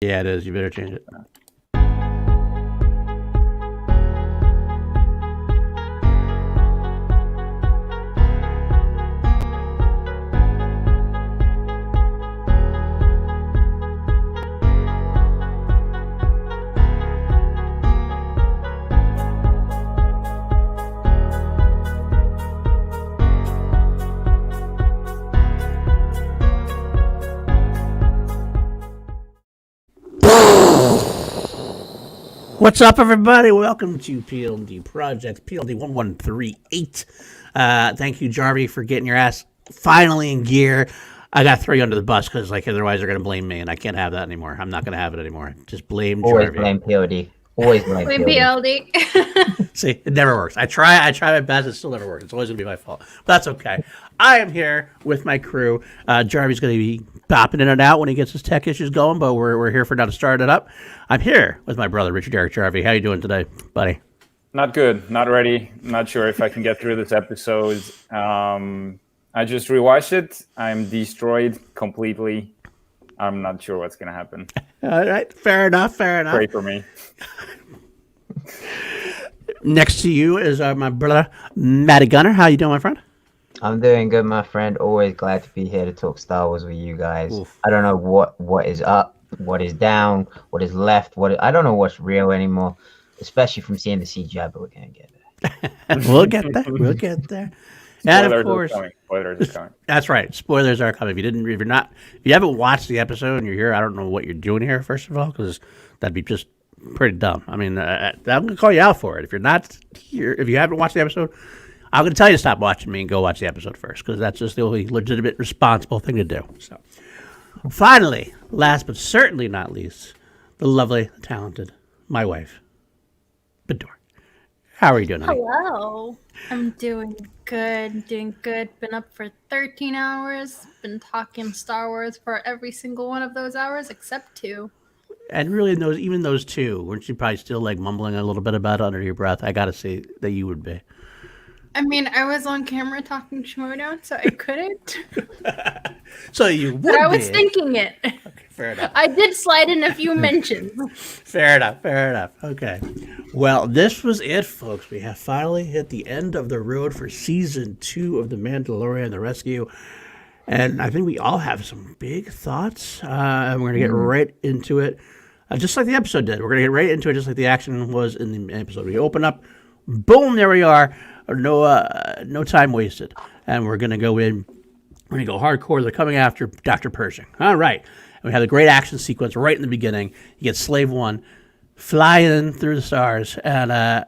Yeah, it is. You better change it. What's up, everybody? Welcome to PLD Project, PLD-1138. Thank you, Jarvie, for getting your ass finally in gear. I got to throw you under the bus because, otherwise they're going to blame me, and I can't have that anymore. I'm not going to have it anymore. Just blame Always Jarvie. blame PLD. Always blame PLD. See, it never works. I try my best. It still never works. It's always going to be my fault. But that's okay. I am here with my crew. Jarvie's going to be bopping in and out when he gets his tech issues going, but we're here for now to start it up. I'm here with my brother, Richard Derek Jarvie. How you doing today, buddy? Not good. Not ready. Not sure if I can get through this episode. I just rewatched it. I'm destroyed completely. I'm not sure what's going to happen. All right. Fair enough. Pray for me. Next to you is my brother, Matty Gunner. How you doing, my friend? I'm doing good, my friend. Always glad to be here to talk Star Wars with you guys. Oof. I don't know what is up, what is down, what is left. I don't know what's real anymore, especially from seeing the CGI, but we're going to get there. We'll get there. And of course, spoilers are coming. That's right. Spoilers are coming. If you haven't watched the episode and you're here, I don't know what you're doing here. First of all, because that'd be just pretty dumb. I mean, I'm going to call you out for it. If you're not here, if you haven't watched the episode, I'm going to tell you to stop watching me and go watch the episode first, because that's just the only legitimate, responsible thing to do. So, finally, last but certainly not least, the lovely, talented, my wife, Bedor. How are you doing, honey? Hello. I'm doing good. Been up for 13 hours. Been talking Star Wars for every single one of those hours except 2. And really, even those 2, weren't you probably still mumbling a little bit about it under your breath? I got to say that you would be. I mean, I was on camera talking Schmodown, so I couldn't. So you would. But I was thinking it. Okay, fair enough. I did slide in a few mentions. Fair enough. Okay. Well, this was it, folks. We have finally hit the end of the road for season 2 of The Mandalorian: The Rescue. And I think we all have some big thoughts. And we're going to get right into it, just like the episode did. We're going to get right into it, just like the action was in the episode. We open up, boom, there we are. No time wasted. And we're going to go in. We're going to go hardcore. They're coming after Dr. Pershing. All right. And we have the great action sequence right in the beginning. You get Slave One flying through the stars. And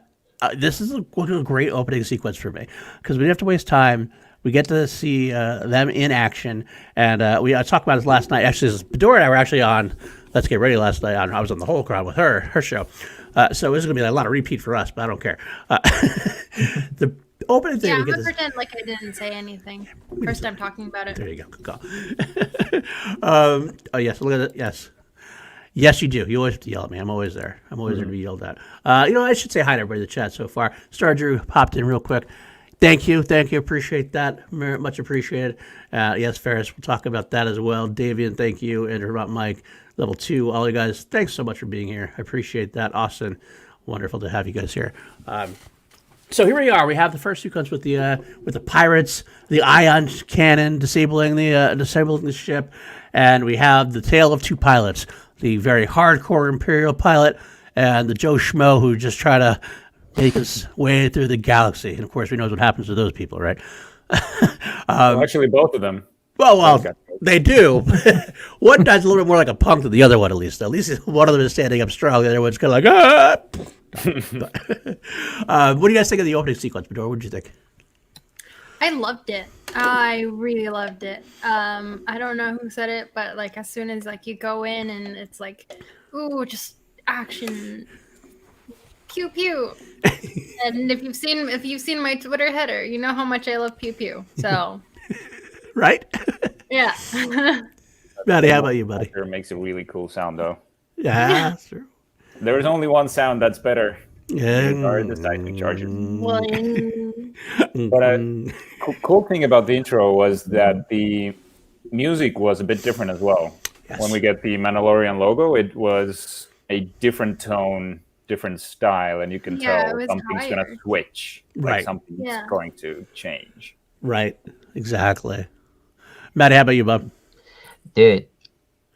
this is a great opening sequence for me, because we didn't have to waste time. We get to see them in action. And I talked about this last night. Actually, Bedora and I were actually on Let's Get Ready last night. I was on the whole crowd with her show. So this is going to be a lot of repeat for us, but I don't care. The opening thing. Yeah, I'm going to pretend like I didn't say anything. First time talking about it. There you go. Good call. Oh, yes. Look at it. Yes. Yes, you do. You always have to yell at me. I'm always there. I'm always there to be yelled at. I should say hi to everybody in the chat so far. Star Drew popped in real quick. Thank you. Appreciate that. Much appreciated. Yes, Ferris, we'll talk about that as well. Davian, thank you. And about Mike, level 2. All you guys, thanks so much for being here. I appreciate that. Austin, wonderful to have you guys here. So here we are. We have the first sequence with the pirates, the ion cannon disabling the ship, and we have the tale of 2 pilots: the very hardcore Imperial pilot and the Joe Schmo who just try to make his way through the galaxy. And of course, we know what happens to those people, right? Actually, both of them. Well, they do. One guy's a little bit more like a punk than the other one, at least. At least one of them is standing up strong. The other one's kind of like, ah! What do you guys think of the opening sequence, Bedor? What did you think? I loved it. I really loved it. I don't know who said it, but as soon as you go in and it's ooh, just action, pew pew. And if you've seen my Twitter header, you know how much I love pew pew. So, right? Yeah. Matty, how about you, buddy? It makes a really cool sound, though. Yeah, that's true. There is only one sound that's better. Yeah. The seismic charges. But cool thing about the intro was that the music was a bit different as well. when we get the Mandalorian logo, it was a different tone, different style, and you can tell something's going to switch, like something's going to change. Right, exactly. Matt, how about you, bub? Dude,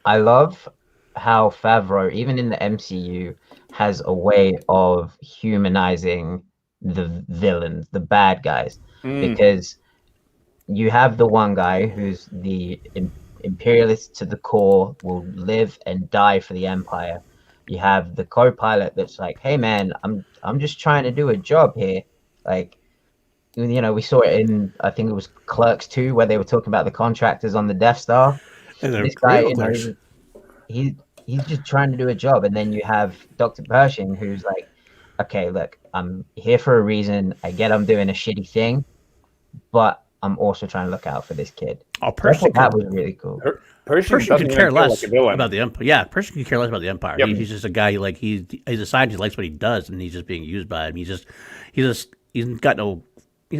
I love how Favreau, even in the MCU, has a way of humanizing the villains, the bad guys, because you have the one guy who's the imperialist to the core, will live and die for the Empire. You have the co-pilot that's like, hey man, I'm just trying to do a job here. Like, you know, we saw it in, I think it was Clerks 2, where they were talking about the contractors on the Death Star. This guy, you know, he's just trying to do a job. And then you have Dr. Pershing, who's like, okay, look, I'm here for a reason. I get I'm doing a shitty thing, but I'm also trying to look out for this kid. Oh, Pershing, that was really cool. Pershing could care less about the Empire. Yeah, Pershing could care less about the Empire. Yep. He's just a guy, like, he's decided he likes what he does, and he's just being used by him. He's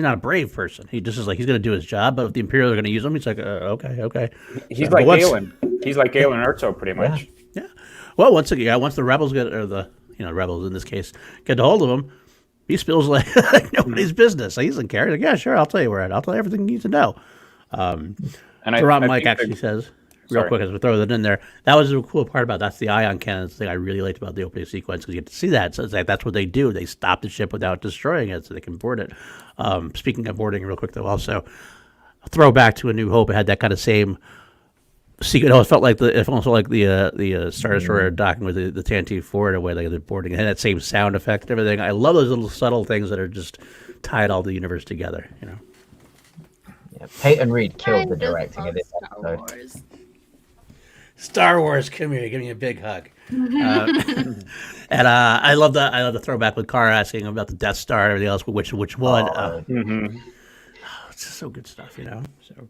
not a brave person. He just is like, he's going to do his job, but if the Imperial are going to use him, he's like, okay. He's like Galen. He's like Galen Erso, pretty much. Yeah. Well, once the rebels rebels in this case, get a hold of him, he spills like nobody's business. So he doesn't care. He's like, yeah, sure, I'll tell you where at. I'll tell you everything you need to know. And Mike actually says, real quick, as we throw that in there, that was the cool part about that's the ion cannon thing I really liked about the opening sequence, because you get to see that. So it's like that's what they do. They stop the ship without destroying it, so they can board it. Speaking of boarding, real quick though, also a throwback to A New Hope. It had that kind of same sequence. It felt like the Star Destroyer docking with the Tantive 4 in a way, like the boarding. It had that same sound effect and everything. I love those little subtle things that are just tied all the universe together. You know. Yeah, Peyton Reed killed the directing of this episode. Star Wars, come here, give me a big hug. And I love the throwback with Carr asking about the Death Star and everything else, which one. It's just so good stuff, you know. So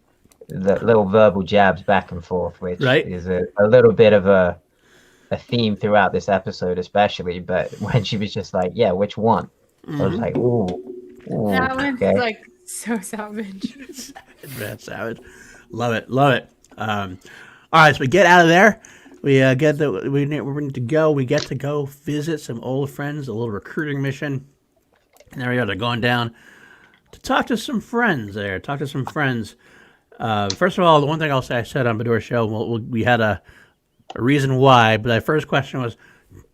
the little verbal jabs back and forth, which right? is a little bit of a theme throughout this episode, especially. But when she was just like, "Yeah, which one?" I was like, "Ooh, that one's like so savage." Savage, love it. All right, so we get out of there. We're going to go. We get to go visit some old friends, a little recruiting mission. And there we are. They're going down to talk to some friends there. First of all, the one thing I'll say, I said on Bedore's show, we had a reason why, but my first question was,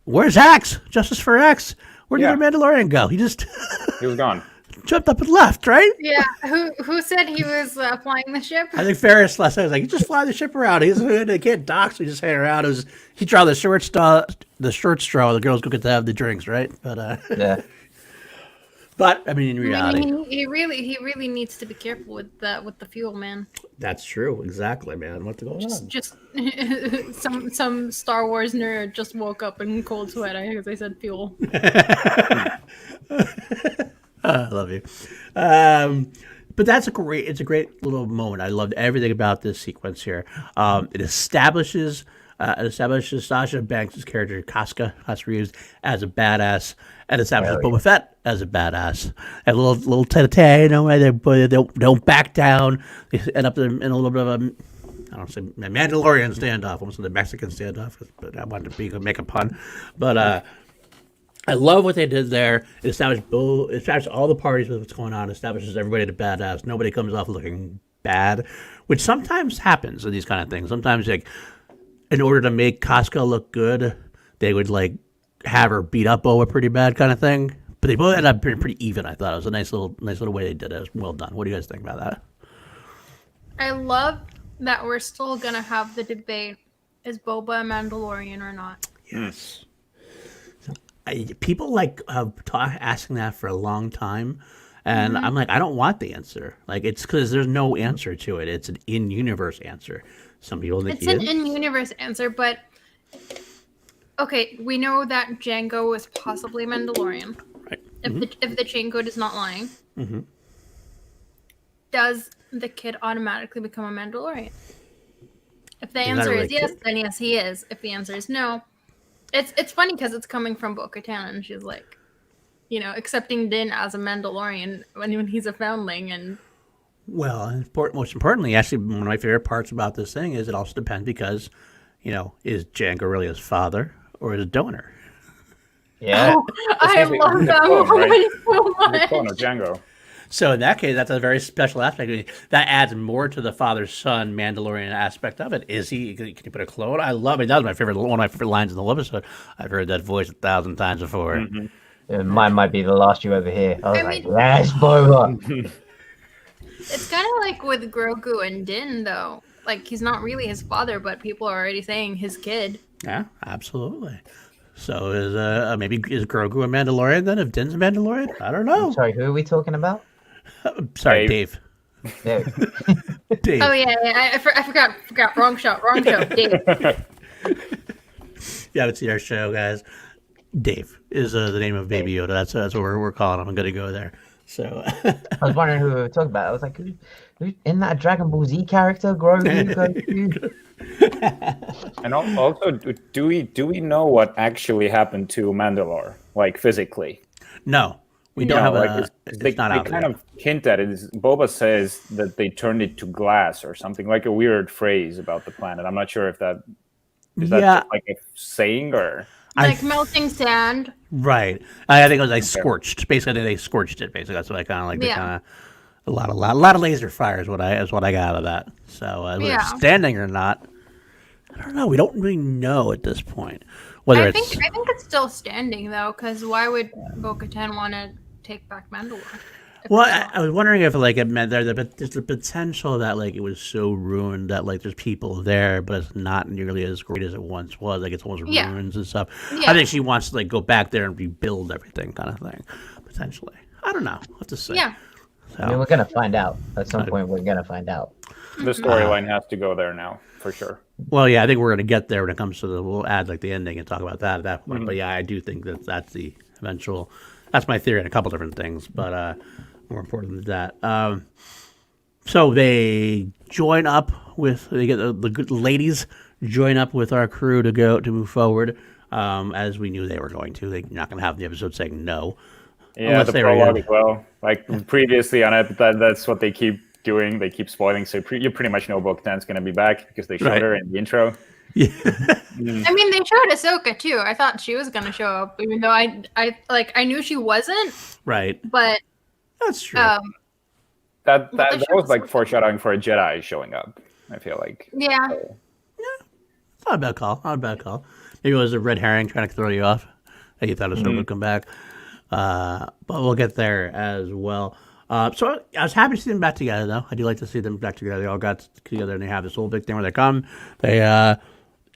where's Axe? Justice for Axe? Where did the Mandalorian go? He was gone. Jumped up and left, right? Yeah. Who said he was flying the ship? I think Ferris last night was like, he just fly the ship around. They can't dock, so he just hang around. He draw the short straw. The girls go get to have the drinks, right? But yeah. But I mean, in reality, he really needs to be careful with the fuel, man. That's true, exactly, man. What's going on? Just some Star Wars nerd just woke up in cold sweat because I said fuel. I love you. But it's a great little moment. I loved everything about this sequence here. It establishes Sasha Banks' character, Casca Reeves, as a badass, and establishes Boba Fett as a badass. And a little tete-a-tete, you know, they don't back down. They end up in a little bit of a, I don't say Mandalorian standoff, almost the Mexican standoff, but I wanted to make a pun. But I love what they did there. It established all the parties with what's going on, establishes everybody to badass. Nobody comes off looking bad, which sometimes happens in these kind of things. Sometimes, like, in order to make Casca look good, they would, like, have her beat up Boba pretty bad kind of thing. But they both ended up being pretty even, I thought. It was a nice little way they did it. It was well done. What do you guys think about that? I love that we're still going to have the debate, is Boba a Mandalorian or not? Yes. People asking that for a long time, and I'm like, I don't want the answer. Like, it's because there's no answer to it. It's an in-universe answer. Some people think it's an in-universe answer, but okay, we know that Jango is possibly Mandalorian. Right. If the chain code is not lying, does the kid automatically become a Mandalorian? If the answer is yes, then yes, he is. If the answer is no. It's funny because it's coming from Bo-Katan, and she's like, you know, accepting Din as a Mandalorian when he's a foundling. And well, most importantly, actually, one of my favorite parts about this thing is it also depends because is Django really his father or his donor? Yeah. Oh, I He's love a that clone, right? movie so The clone much. of Django. So in that case, that's a very special aspect. That adds more to the father-son Mandalorian aspect of it. Is he? Can you put a clone? I love it. That was my favorite. One of my favorite lines in the whole episode. I've heard that voice 1,000 times before. Mine might be the last you ever hear. I was I like, mean- yes, Boba. It's kind of like with Grogu and Din, though. Like, he's not really his father, but people are already saying his kid. Yeah, absolutely. So maybe is Grogu a Mandalorian then? If Din's a Mandalorian, I don't know. Sorry, who are we talking about? Sorry, Dave. Yeah. Dave. Oh, yeah, I forgot. Wrong show. Dave. You haven't seen our show, guys. Dave is the name of Baby Yoda. That's what we're calling him. I'm gonna go there. So I was wondering who we were talking about. I was like, who in that Dragon Ball Z character, Grogu? And also, do we know what actually happened to Mandalore, like physically? no, we don't have a. They It's not out kind there. of hint at it. Boba says that they turned it to glass or something, like a weird phrase about the planet. I'm not sure if that is that Yeah. just like a saying or. Like melting sand. Right. I think it was like scorched. Basically, they scorched it. Basically, that's what I kind of like. Yeah. A lot of laser fire is what I got out of that. So whether Yeah. it's standing or not, I don't know. We don't really know at this point whether I it's. think it's still standing, though, because why would Bo-Katan want to take back Mandalore? If Well, it's not? I was wondering if like it meant there's the potential that like it was so ruined that like there's people there, but it's not nearly as great as it once was. Like it's almost Yeah. ruins and stuff. Yeah. I think she wants to like go back there and rebuild everything, kind of thing, potentially. I don't know what to say. Yeah. So, I mean, we're gonna find out at some point. We're gonna find out. The storyline has to go there now, for sure. well, yeah, I think we're gonna get there when it comes to the. We'll add like the ending and talk about that at that point. But yeah, I do think that's the eventual. That's my theory on a couple different things, but more important than that. So they join up with they get the good ladies join up with our crew to move forward, as we knew they were going to. They're not going to have the episode saying no. Yeah, Unless the they were prologue gonna- as well. Like previously on it, that's what they keep doing. They keep spoiling. So you pretty much know Bo-Katan's going to be back because they showed Right. her in the intro. Yeah. I mean, they showed Ahsoka too. I thought she was gonna show up, even though I knew she wasn't. Right. But That's true. That Well, they was showed like Ahsoka. foreshadowing for a Jedi showing up. I feel like. yeah, Not a bad call. Not a bad call. Maybe it was a red herring trying to throw you off. That you thought Ahsoka would come back. But we'll get there as well. So I was happy to see them back together, though. I do like to see them back together. They all got together and they have this whole big thing where they come. They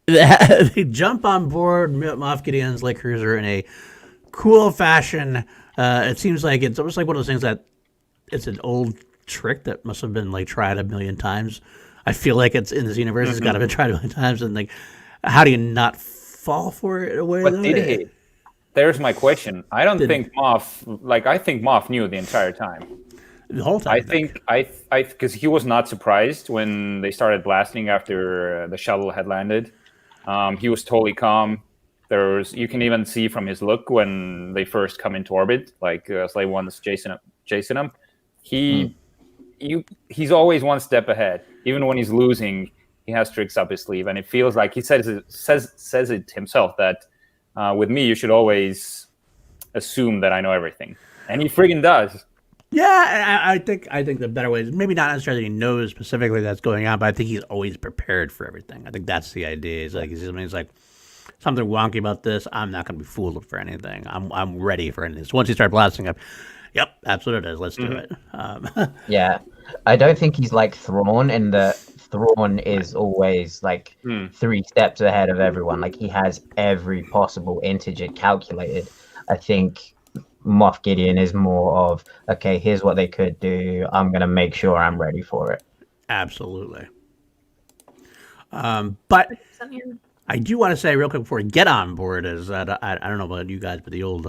they jump on board Moff Gideon's light cruiser in a cool fashion. It seems like it's almost like one of those things that it's an old trick that must have been like tried a million times. I feel like it's in this universe. It's got to be tried a million times. And like, how do you not fall for it away? But did he? There's my question. I don't think Moff. Like I think Moff knew the entire time. The whole time. I think because he was not surprised when they started blasting after the shuttle had landed. He was totally calm. You can even see from his look when they first come into orbit, like Slave One's chasing him. He's always one step ahead. Even when he's losing, he has tricks up his sleeve, and it feels like he says it himself that with me you should always assume that I know everything, and he friggin' does. Yeah, I think the better way is maybe not necessarily he knows specifically that's going on, but I think he's always prepared for everything. I think that's the idea. He's like something wonky about this. I'm not going to be fooled for anything. I'm ready for anything. So once you start blasting up, yep, that's what it is. Let's do it. Yeah, I don't think he's like Thrawn in that Thrawn is always like 3 steps ahead of everyone. Like he has every possible integer calculated. I think Moff Gideon is more of, okay, here's what they could do. I'm going to make sure I'm ready for it. Absolutely. But I do want to say real quick before we get on board is that I don't know about you guys, but the old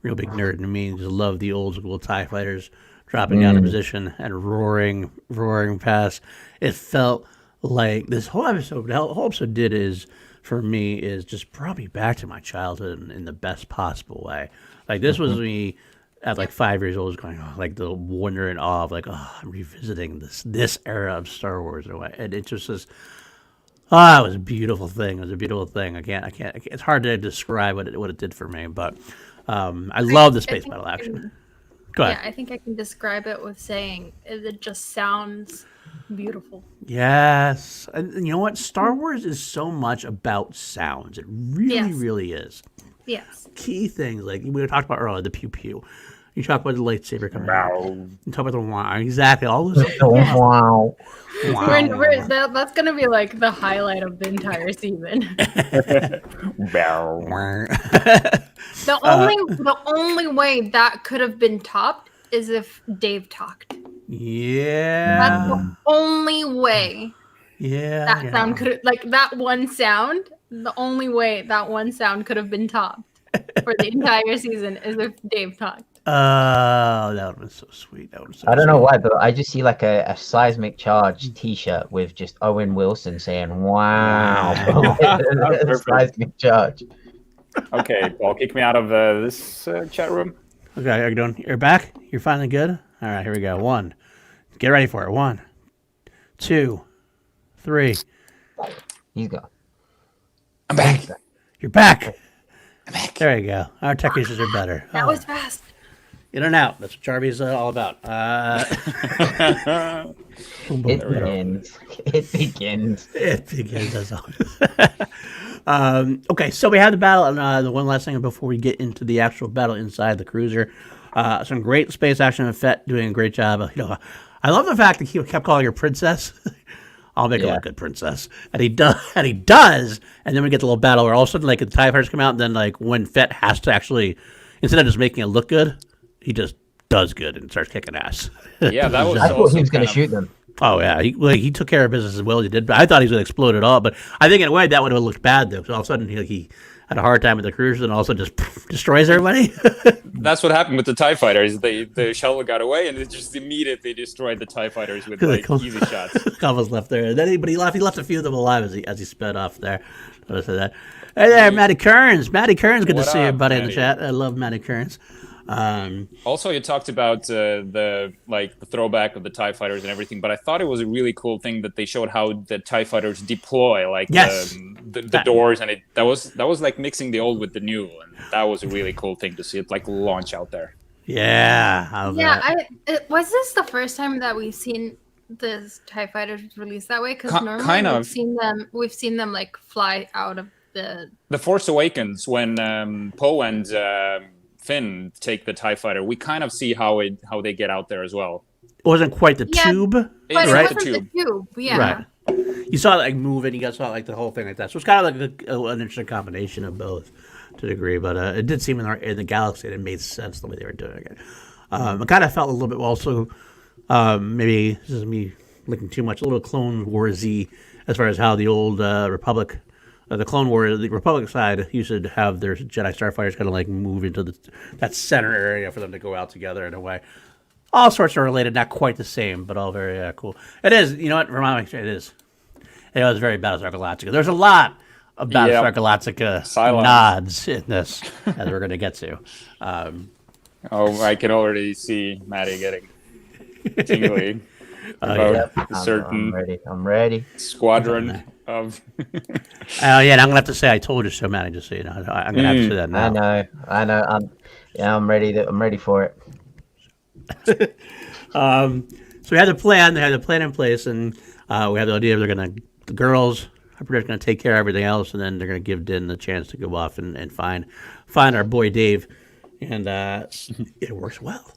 real big nerd in me just love the old school TIE fighters dropping down in position and roaring past. It felt like this whole episode, the whole episode did is, for me, is just brought me back to my childhood in the best possible way. Like this was me at like 5 years old, going like the wonder and awe of like, oh, I'm revisiting this era of Star Wars in a way, and it just is. Oh, it was a beautiful thing. It was a beautiful thing. I can't. It's hard to describe what it did for me, but I love the space battle action. Go ahead. Yeah, I think I can describe it with saying it just sounds beautiful. Yes, and you know what? Star Wars is so much about sounds. It really, Yes. really is. Yes. Key things like we talked about earlier, the pew pew. You talk about the lightsaber coming out. You talk about the wow. Exactly. All those. Wow. That's gonna be like the highlight of the entire season. The only way that could have been topped is if Dave talked. Yeah. That's the only way Yeah. that sound could that one sound. The only way that one sound could have been topped for the entire season is if Dave talked. Oh, that would have been so sweet. That would I don't know why, but I just see like a seismic charge T-shirt with just Owen Wilson saying "Wow." Seismic charge. Okay, Paul, kick me out of this chat room. Okay, are you doing? You're back. You're finally good. All right, here we go. 1. Get ready for it. 1, 2, 3. He's gone. I'm back. You're back. I'm back. There you go. Our tech issues are better. That was fast. In and out. That's what Jarby's all about. It begins. It begins. It begins as always. Okay, so we had the battle, and the one last thing before we get into the actual battle inside the cruiser. Some great space action and Fett doing a great job. I love the fact that he kept calling her princess. I'll make her a good princess, and he does, and then we get the little battle where all of a sudden, like, the TIE fighters come out, and then, like, when Fett has to actually, instead of just making it look good, he just does good and starts kicking ass. Yeah, that was. I thought he was going to shoot them. Oh yeah, he took care of business as well as he did. But I thought he was going to explode it all. But I think in a way that would have looked bad though. So all of a sudden he had a hard time with the cruisers and also just destroys everybody. That's what happened with the TIE fighters. The shuttle got away and it just immediately destroyed the TIE fighters with like easy shots. Almost left there. Then he left a few of them alive as he sped off there. Notice that. Hey there, Matty Kearns. Matty Kearns, good to see everybody in the chat. I love Matty Kearns. Also, you talked about the throwback of the TIE fighters and everything, but I thought it was a really cool thing that they showed how the TIE fighters deploy, like the doors, and that was like mixing the old with the new, and that was a really cool thing to see it like launch out there. Yeah. Was this the first time that we've seen the TIE fighters released that way? Because normally we've seen them like fly out of the Force Awakens when Poe and Finn take the TIE fighter. We kind of see how they get out there as well. It wasn't quite the tube, but right? It wasn't the tube, yeah. Right. You saw it like moving. You guys saw like the whole thing like that. So it's kind of like an interesting combination of both to a degree. But it did seem in the galaxy it made sense the way they were doing it. I kind of felt a little bit also maybe this is me looking too much, a little Clone Wars-y as far as how the old Republic. The Clone Wars, the Republic side used to have their Jedi Starfighters kind of like move into that center area for them to go out together in a way. All sorts are related, not quite the same, but all very cool. It is, you know what? Remind me, it is. It was very Battlestar Galactica. There's a lot of Battlestar Galactica nods in this, as we're going to get to. I can already see Maddie getting tingly about a certain I'm ready. squadron of. And I'm gonna have to say I told you so, Maddie. Just so you know, I'm gonna have to say that now. I know. I'm ready. I'm ready for it. So we had the plan. They had the plan in place, and we had the idea the girls are pretty much gonna take care of everything else, and then they're gonna give Din the chance to go off and find our boy Dave, and it works well.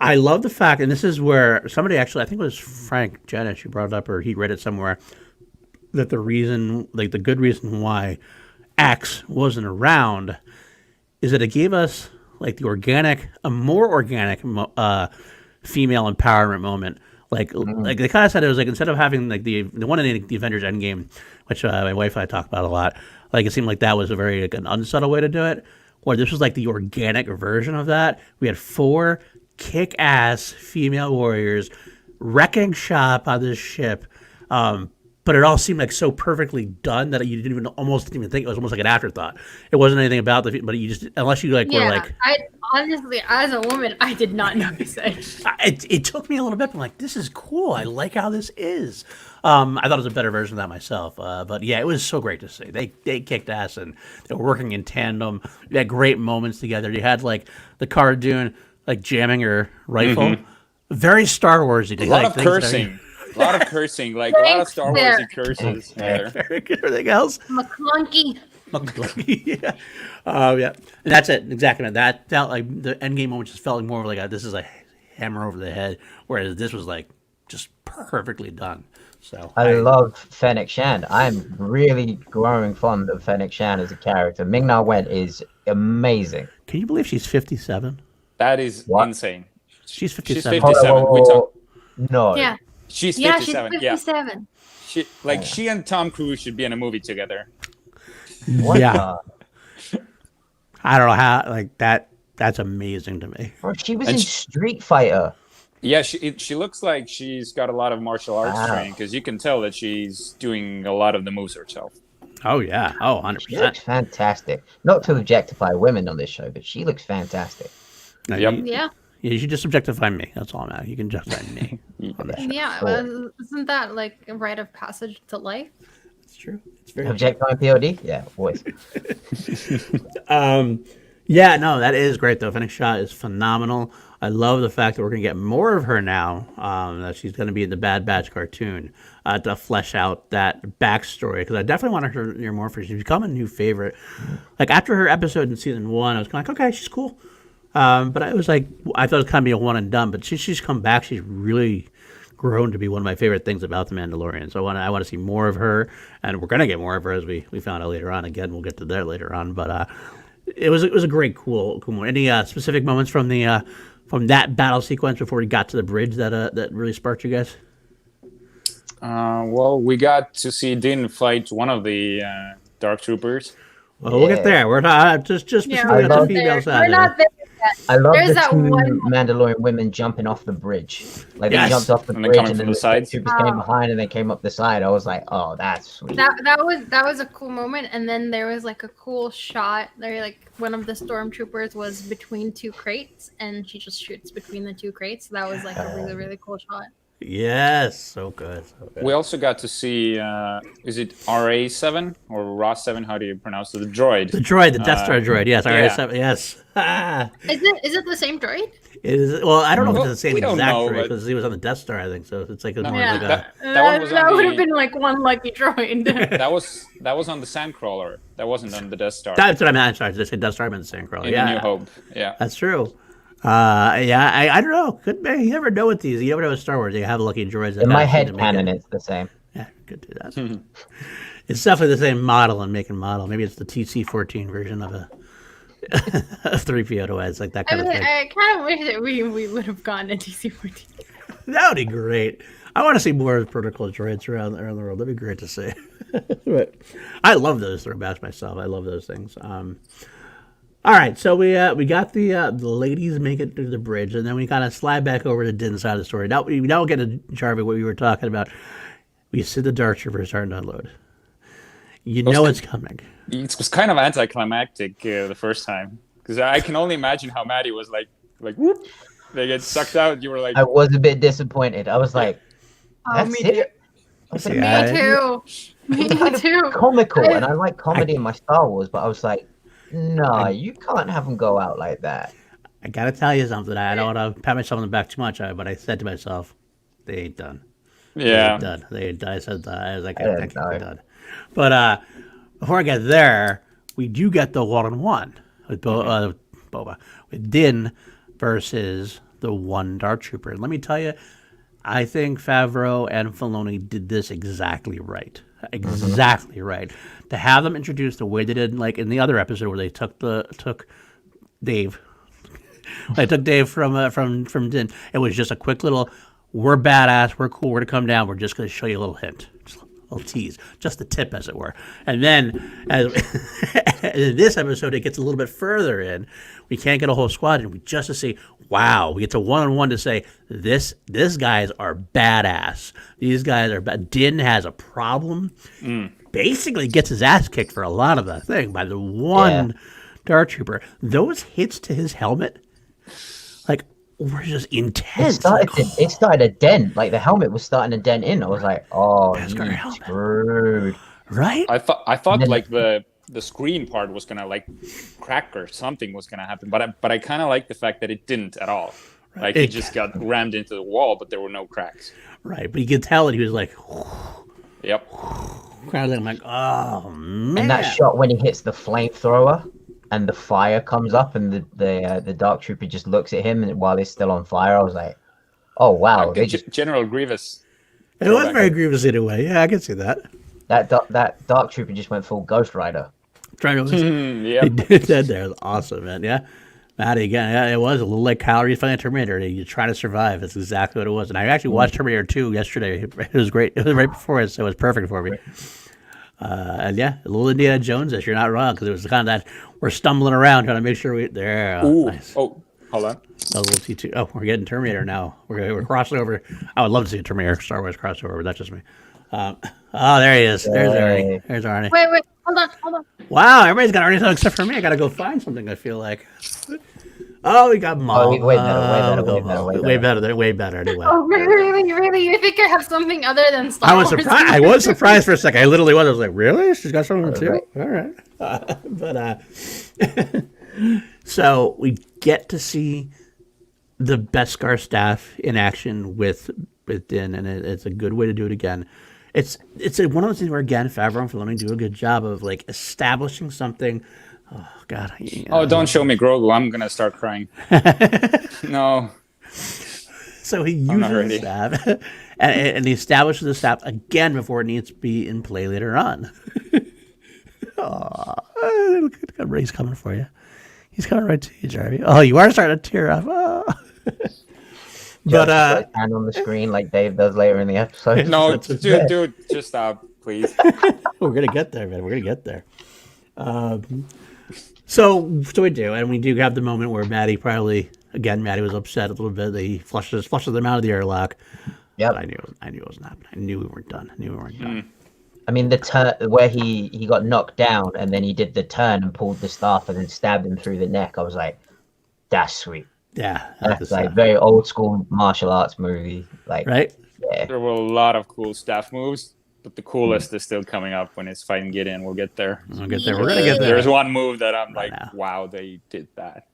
I love the fact, and this is where somebody actually, I think it was Frank Janish who brought it up, or he read it somewhere, that the reason, like the good reason why Axe wasn't around is that it gave us like a more organic female empowerment moment. Like they kind of said it was like instead of having like the one in the Avengers Endgame, which my wife and I talk about a lot, like it seemed like that was a very like, an unsubtle way to do it. Or this was like the organic version of that. We had 4 kick-ass female warriors wrecking shop on this ship. but it all seemed like so perfectly done that you almost didn't even think it was almost like an afterthought. It wasn't anything about but you just, unless you were like, I honestly, as a woman, I did not notice it. it took me a little bit. I'm like, this is cool. I like how this is. I thought it was a better version of that myself. But yeah, it was so great to see. They kicked ass and they were working in tandem. They had great moments together. You had like the Cara Dune like jamming her rifle. Very Star Warsy. A lot of cursing. A lot of cursing, like a lot of Star Warsy curses there. Everything else. McClunky. Yeah. Yeah. And that's it. Exactly. That felt like the endgame moment just felt like more of like this is a hammer over the head, whereas this was like just perfectly done. So I love Fennec Shand. I'm really growing fond of Fennec Shand as a character. Ming-Na Wen is amazing. Can you believe she's 57? That is insane. She's 57. She's 57. No. Yeah. She's 57. Yeah, she's 57. She and Tom Cruise should be in a movie together. Yeah. I don't know how, like that's amazing to me. Bro, she was in Street Fighter. Yeah, she looks like she's got a lot of martial arts training, because you can tell that she's doing a lot of the moves herself. Oh yeah. Oh, 100%. She looks fantastic. Not to objectify women on this show, but she looks fantastic. No, Yeah. You should just objectify me. That's all I'm at. You can justify me. Yeah, isn't that like a rite of passage to life? It's true. It's very Objectifying PLD? Yeah, boys. Yeah, no, that is great though. Fennec Shand is phenomenal. I love the fact that we're gonna get more of her now. That she's gonna be in the Bad Batch cartoon to flesh out that backstory. Because I definitely want her to hear more for her. She's become a new favorite. Like after her episode in season 1, I was kind of like, okay, she's cool. But I was like, I thought it was kind of be a one and done. But she's come back. She's really grown to be one of my favorite things about the Mandalorian. So I want to see more of her, and we're gonna get more of her as we found out later on. Again, we'll get to that later on. But it was a great, cool moment. Any specific moments from that battle sequence before we got to the bridge that really sparked you guys? Well, we got to see Din fight one of the Dark Troopers. Well, we'll get there. We're not just we're the female side. We're not there yet. I love There's the that two one- Mandalorian women jumping off the bridge. Like Yes. they jumped off the And then bridge coming and from then the side. troopers came behind and they came up the side. I was like, oh, that's sweet. That was a cool moment, and then there was like a cool shot. There, like one of the stormtroopers was between two crates, and she just shoots between the two crates. That was like a really, really cool shot. Yes, so good. We also got to see, is it RA7 or RA7? How do you pronounce it? The droid. The droid, the Death Star droid. Yes, yeah. RA7. Yes. Is it the same droid? It is. Well, I don't know if Well, it's the same we don't exact know, droid but- because he was on the Death Star, I think. So it's like more Yeah. like a. That one was that on would the- have been like one lucky droid. That was on the Sandcrawler. That wasn't on the Death Star. That's what I meant. Sorry, I said Death Star, I meant the Sandcrawler. in Yeah, New Hope. Yeah. that's true. I don't know. Could be. You never know with these. You never know with Star Wars. You have lucky droids. That In my kinda seem head to make canon, it. it's the same. Yeah, could do that. It's definitely the same model and make and model. Maybe it's the TC-14 version of a 3PO. It's like that I kind mean, of thing. I kind of wish that we would have gotten a DC-14. That would be great. I want to see more protocol droids around the world. That'd be great to see. But I love those throwbacks myself. I love those things. All right, so we got the ladies make it through the bridge, and then we kind of slide back over to Din's side of the story. Now we get to Jarvie, what we were talking about. We see the Dark Troopers starting to unload. You know it's coming. It was kind of anticlimactic the first time, because I can only imagine how Maddie was like whoop, they get sucked out. You were like, I was a bit disappointed. I was like, Oh, that's me too. it? I was like, Yeah. Me too. Me kind of too. comical, and I like comedy in my Star Wars, but I was like, no, you can't have them go out like that. I gotta tell you something. I don't want to pat myself on the back too much, but I said to myself, "They ain't done. They yeah. ain't done. They ain't done." I said that. I was like, I "I didn't think they're know. done." But before I get there, we do get the one-on-one with Boba, with Din versus the one Dark Trooper. And let me tell you, I think Favreau and Filoni did this exactly right. Exactly right. To have them introduced the way they did, like in the other episode where they took Dave. I took Dave from Din. It was just a quick little, we're badass, we're cool, we're to come down, we're just going to show you a little hint. Just a little tease, just the tip, as it were. And then, as in this episode, it gets a little bit further in. We can't get a whole squadron. We just to say, wow, we get to one-on-one to say, this guys are badass. These guys are bad. Din has a problem. Basically gets his ass kicked for a lot of the thing by the one Dark Trooper. Those hits to his helmet, like, were just intense. It started to dent. Like, the helmet was starting to dent in. I was like, oh, you screwed. Right? I thought like the screen part was gonna like crack or something was gonna happen, but I kind of like the fact that it didn't at all. Right. Like, he just got rammed into the wall, but there were no cracks. Right, but you could tell that he was like, yep. Kind of I'm like, oh man. And that shot when he hits the flamethrower and the fire comes up and the Dark Trooper just looks at him and while he's still on fire, I was like, oh wow. General Grievous. It was very Grievous in a way. Yeah, I can see that. That Dark Trooper just went full Ghost Rider. Trying to yeah. He did that there. It was awesome, man. Yeah. Maddie, again, yeah, it was a little like calories fighting Terminator. You try to survive. That's exactly what it was. And I actually watched Terminator 2 yesterday. It was great. It was right before it, so it was perfect for me. And yeah, a little Indiana Jones-ish. You're not wrong, because it was kind of that we're stumbling around trying to make sure we there. Nice. Oh, hold on. A little T2. Oh, we're getting Terminator now. We're crossing over. I would love to see a Terminator Star Wars crossover, but that's just me. Oh, there he is. There's Arnie. There's Arnie. Wait, hold on. Wow, everybody's got Arnie except for me. I gotta go find something, I feel like. Oh, we got Maul. Way better anyway. Oh, really? You think I have something other than Star Wars? I was surprised for a second. I literally was. I was like, really? She's got something too? All right. So we get to see the Beskar staff in action with Din, and it's a good way to do it again. It's one of those things where, again, Favreau and Filoni do a good job of like establishing something. Oh God! Don't show me Grogu. I'm gonna start crying. No. So he uses the staff, and he establishes the staff again before it needs to be in play later on. Look at Ray's coming for you. He's coming right to you, Jarvie. Oh, you are starting to tear up. Oh. But hand on the screen like Dave does later in the episode. No, dude, just stop, please. We're gonna get there, man. We're gonna get there. So we do, and we do have the moment where Maddie was upset a little bit. He flushes them out of the airlock. Yeah, I knew it was not. I knew we weren't done. I mean, the turn where he got knocked down, and then he did the turn and pulled the staff and then stabbed him through the neck. I was like, that's sweet. Yeah, that's like very old school martial arts movie. Like, right? Yeah. There were a lot of cool staff moves. But the coolest is still coming up when it's fighting Gideon. We'll get there. We're going to get there. There's one move that I'm like, wow, they did that.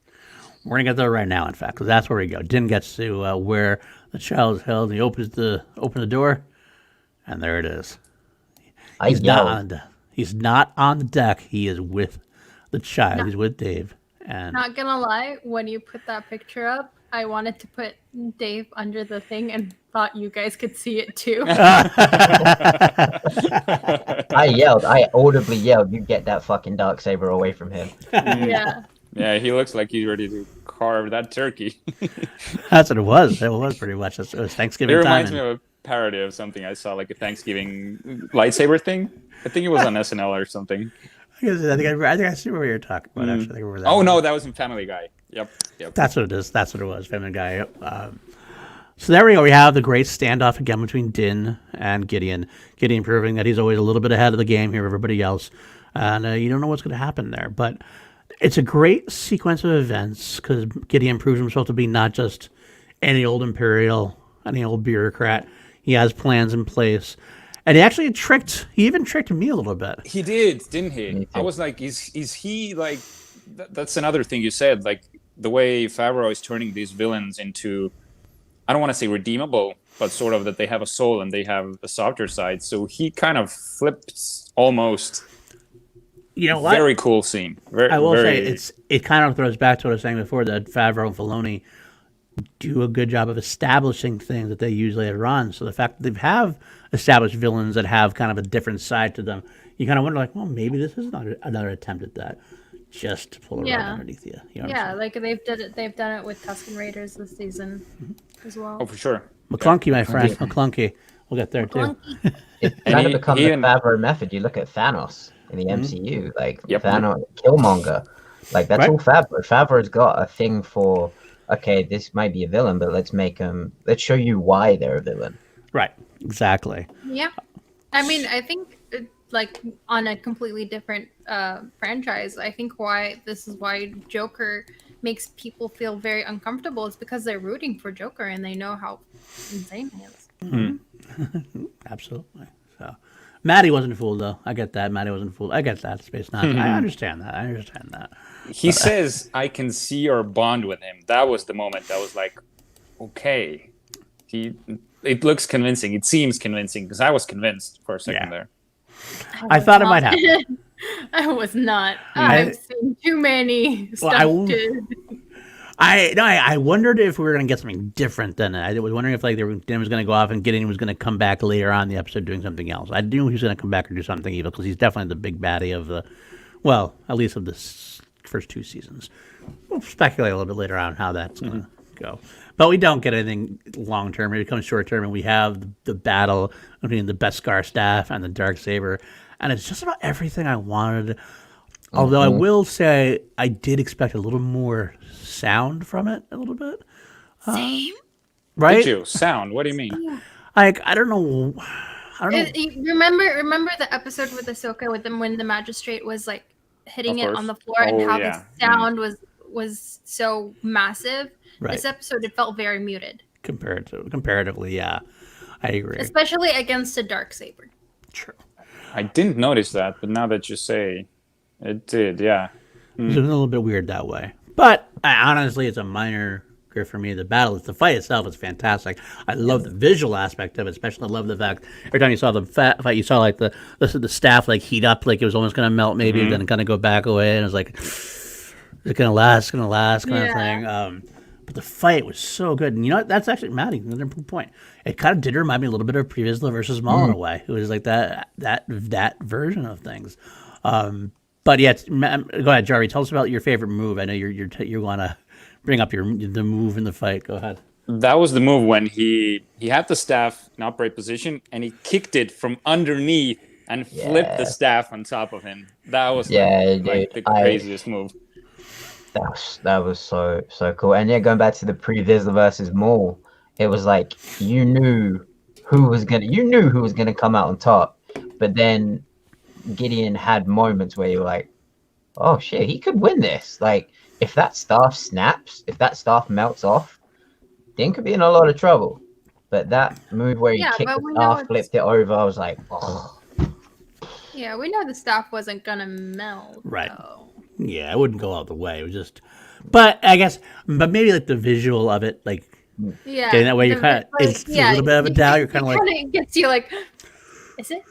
We're going to get there right now, in fact, because that's where we go. Din gets to where the child is held, and he opens the door, and there it is. He's not on the deck. He is with the child. He's with Dave. And not going to lie, when you put that picture up, I wanted to put Dave under the thing and thought you guys could see it too. I audibly yelled, you get that fucking Darksaber away from him. Yeah. Yeah, he looks like he's ready to carve that turkey. That's what it was. It was pretty much. It was Thanksgiving time. It reminds me of a parody of something I saw, like a Thanksgiving lightsaber thing. I think it was on SNL or something. I think I see what you're talking about. Actually, no, that was in Family Guy. Yep. That's what it is. That's what it was. Family Guy. So there we go. We have the great standoff again between Din and Gideon. Gideon proving that he's always a little bit ahead of the game here of everybody else. And you don't know what's going to happen there. But it's a great sequence of events because Gideon proves himself to be not just any old Imperial, any old bureaucrat. He has plans in place. And he even tricked me a little bit. He did, didn't he? I was like, is he like, that's another thing you said, like the way Favreau is turning these villains into, I don't want to say redeemable, but sort of that they have a soul and they have a softer side. So he kind of flips almost. You know what? Very cool scene. I will say it kind of throws back to what I was saying before, that Favreau and Filoni do a good job of establishing things that they use later on. So the fact that they have established villains that have kind of a different side to them, you kind of wonder, like, well, maybe this is not another attempt at that, just to pull it right underneath you. You know like they've done it with Tusken Raiders this season as well. Oh, for sure. McClunky, my friend, McClunky. We'll get there too. Clunky. It's And kind of he- become he the and- Favreau method. You look at Thanos in the MCU, like Yep. Thanos, Killmonger, like that's Right. all Favreau. Favreau's got a thing for, okay, this might be a villain, but let's show you why they're a villain. Right. Exactly. Yeah. I mean, I think like on a completely different franchise, I think why Joker makes people feel very uncomfortable is because they're rooting for Joker and they know how insane he is. Absolutely. So, Maddie wasn't fooled though. I get that. Maddie wasn't fooled. I get that. Space Nazi. I understand that. He says, "I can see your bond with him." That was the moment. That was like, okay, it looks convincing. It seems convincing because I was convinced for a second Yeah. there. I thought it might happen. I was not. I've seen too many stunted. I wondered if we were going to get something different than it. I was wondering if like Dan was going to go off and Gideon was going to come back later on in the episode doing something else. I knew he was going to come back and do something evil because he's definitely the big baddie of at least of the first 2 seasons. We'll speculate a little bit later on how that's going to go. But we don't get anything long term. It becomes short term, and we have the battle between the Beskar staff and the Darksaber, and it's just about everything I wanted. Although I will say I did expect a little more sound from it, a little bit. Same. Right? Did you? Sound? What do you mean? Like I don't know. Remember the episode with Ahsoka with them when the magistrate was like hitting Of it course. on the floor and Oh, how yeah. the sound was so massive. Right. This episode it felt very muted, Comparatively, yeah, I agree. especially against a Darksaber. True. I didn't notice that, but now that you say, it did. Yeah. It's a little bit weird that way, but honestly, it's a minor gripe for me. The fight itself is fantastic. I love the visual aspect of it, especially I love the fact every time you saw the fight, you saw like the staff like heat up, like it was almost gonna melt, maybe then kind of go back away, and it was like it's gonna last kind of thing. But the fight was so good, and you know what? That's actually Maddie. Another point. It kind of did remind me a little bit of Vizsla versus Maul in a way. It was like that version of things. But yeah, go ahead, Jarvi. Tell us about your favorite move. I know you want to bring up the move in the fight. Go ahead. That was the move when he had the staff in upright position and he kicked it from underneath and flipped the staff on top of him. That was like the craziest move. That was so cool. And yeah, going back to the pre-Vizsla versus Maul, it was like you knew who was gonna come out on top, but then Gideon had moments where you were like, oh shit, he could win this. Like if that staff snaps, if that staff melts off, Din could be in a lot of trouble. But that move where he kicked the staff, flipped it over, I was like, oh. Yeah, we know the staff wasn't gonna melt. Right. Though. Yeah, I wouldn't go all the way. It was just, but maybe like the visual of it, like getting that way, you're kind of it's a little bit of a doubt. You're kind of like, it gets you like, is it?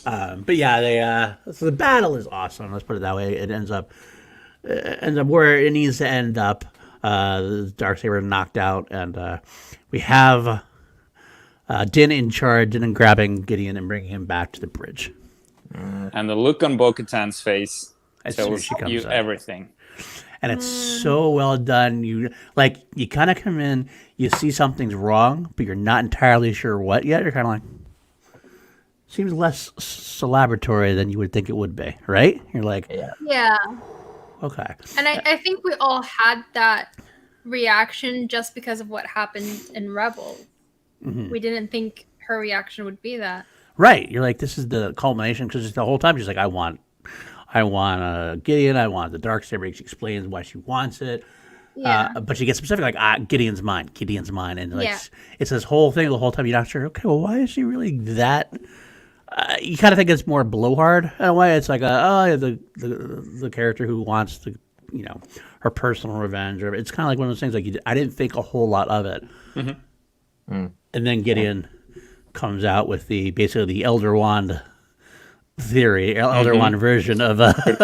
But yeah, so the battle is awesome. Let's put it that way. It ends up where it needs to end up. The Darksaber knocked out, and we have Din in charge, Din and grabbing Gideon and bringing him back to the bridge. And the look on Bo-Katan's face As soon as tells she comes you up. everything. And it's so well done. You kind of come in, you see something's wrong, but you're not entirely sure what yet. You're kind of like, seems less celebratory than you would think it would be, right? You're like, Yeah. Okay. And I think we all had that reaction just because of what happened in Rebel. We didn't think her reaction would be that. Right. You're like, this is the culmination, because the whole time she's like, I want Gideon, I want the Darksaber. She explains why she wants it. Yeah. But she gets specific, like, Gideon's mine. And like, it's this whole thing the whole time. You're not sure, okay, well, why is she really that? You kind of think it's more blowhard in a way. It's like, the character who wants her personal revenge. Or it's kind of like one of those things, like, I didn't think a whole lot of it. And then Gideon comes out with basically the Elder Wand theory, Elder Wand version of Good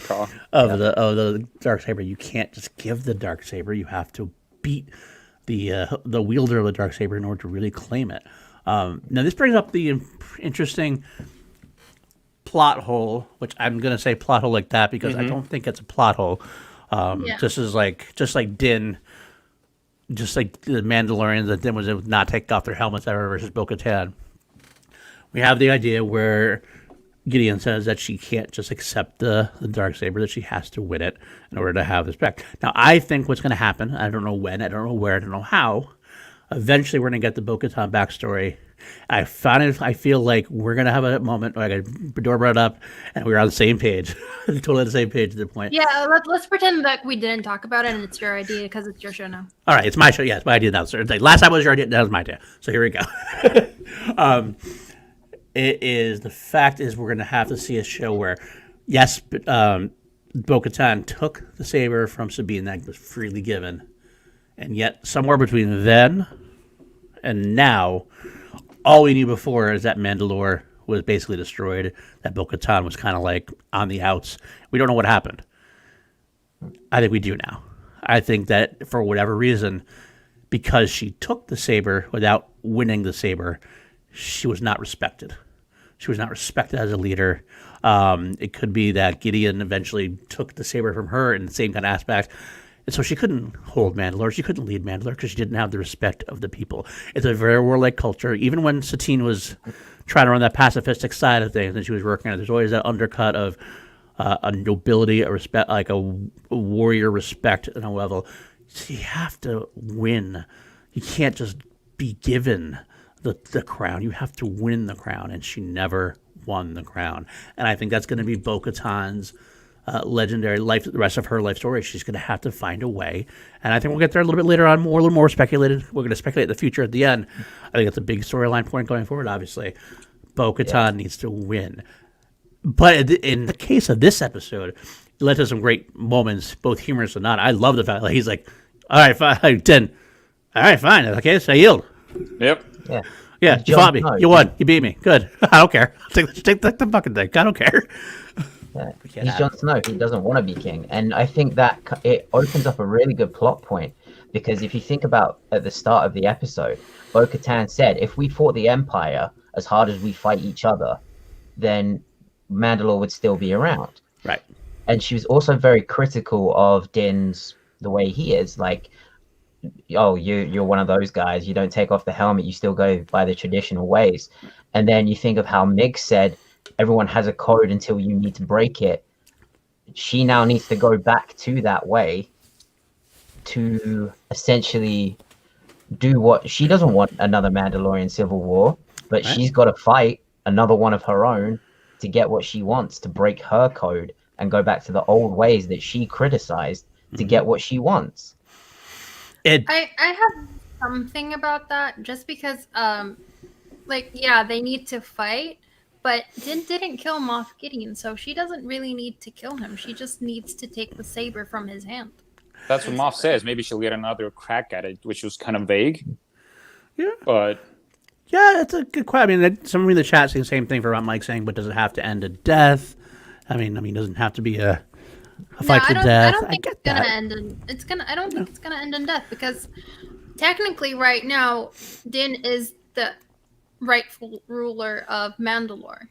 call. the Darksaber. You can't just give the Darksaber. You have to beat the wielder of the Darksaber in order to really claim it. Now this brings up the interesting plot hole, which I'm going to say plot hole like that because I don't think it's a plot hole. Just like Din just like the Mandalorians that then was not take off their helmets ever versus Bo-Katan. We have the idea where Gideon says that she can't just accept the Darksaber, that she has to win it in order to have respect. Now, I think what's going to happen, I don't know when, I don't know where, I don't know how, eventually we're going to get the Bo-Katan backstory. I feel like we're going to have a moment where I got door brought up and we were on the same page. Totally on the same page at the point. Yeah, let's pretend that we didn't talk about it and it's your idea because it's your show now. All right, it's my show. Yeah, it's my idea now. So, like, last time was your idea, that was my idea. So here we go. The fact is we're going to have to see a show where, yes, Bo-Katan took the saber from Sabine that was freely given, and yet somewhere between then and now, all we knew before is that Mandalore was basically destroyed, that Bo-Katan was kind of like on the outs. We don't know what happened. I think we do now. I think that for whatever reason, because she took the saber without winning the saber, she was not respected. She was not respected as a leader. It could be that Gideon eventually took the saber from her in the same kind of aspect. And so she couldn't hold Mandalore. She couldn't lead Mandalore because she didn't have the respect of the people. It's a very warlike culture. Even when Satine was trying to run that pacifistic side of things and she was working on it, there's always that undercut of a nobility, a respect, like a warrior respect at a level. So you have to win. You can't just be given the crown. You have to win the crown, and she never won the crown. And I think that's going to be Bo-Katan's legendary life, the rest of her life story. She's going to have to find a way, and I think we'll get there a little bit later on, a little more speculated. We're going to speculate the future at the end. I think it's a big storyline point going forward, obviously. Bo-Katan needs to win. But in the case of this episode, it led to some great moments, both humorous and not. I love the fact that he's like, all right, fine, 10. All right, fine. Okay, so I yield. Yep. Yeah, you fought me. You won. You beat me. Good. I don't care. Take the fucking thing. I don't care. Yeah. He's Jon Snow. He doesn't want to be king. And I think that it opens up a really good plot point, because if you think about at the start of the episode, Bo-Katan said, if we fought the Empire as hard as we fight each other, then Mandalore would still be around. Right. And she was also very critical of Din's, the way he is, like, oh, you're one of those guys, you don't take off the helmet, you still go by the traditional ways. And then you think of how Mig said everyone has a code until you need to break it. She now needs to go back to that way to essentially do what she doesn't want, another Mandalorian civil war, but right. She's got to fight another one of her own to get what she wants, to break her code and go back to the old ways that she criticized to get what she wants. I have something about that, just because they need to fight, but Din didn't kill Moff Gideon, so she doesn't really need to kill him. She just needs to take the saber from his hand. That's what Moff says. Maybe she'll get another crack at it, which was kind of vague. Yeah. But yeah, that's a good question. I mean, somebody in the chat saying the same thing for Mike saying, but does it have to end in death? I mean, it doesn't have to be a fight to death. I don't think it's gonna end in. I don't think it's gonna end in death, because technically, right now, Din is the rightful ruler of Mandalore.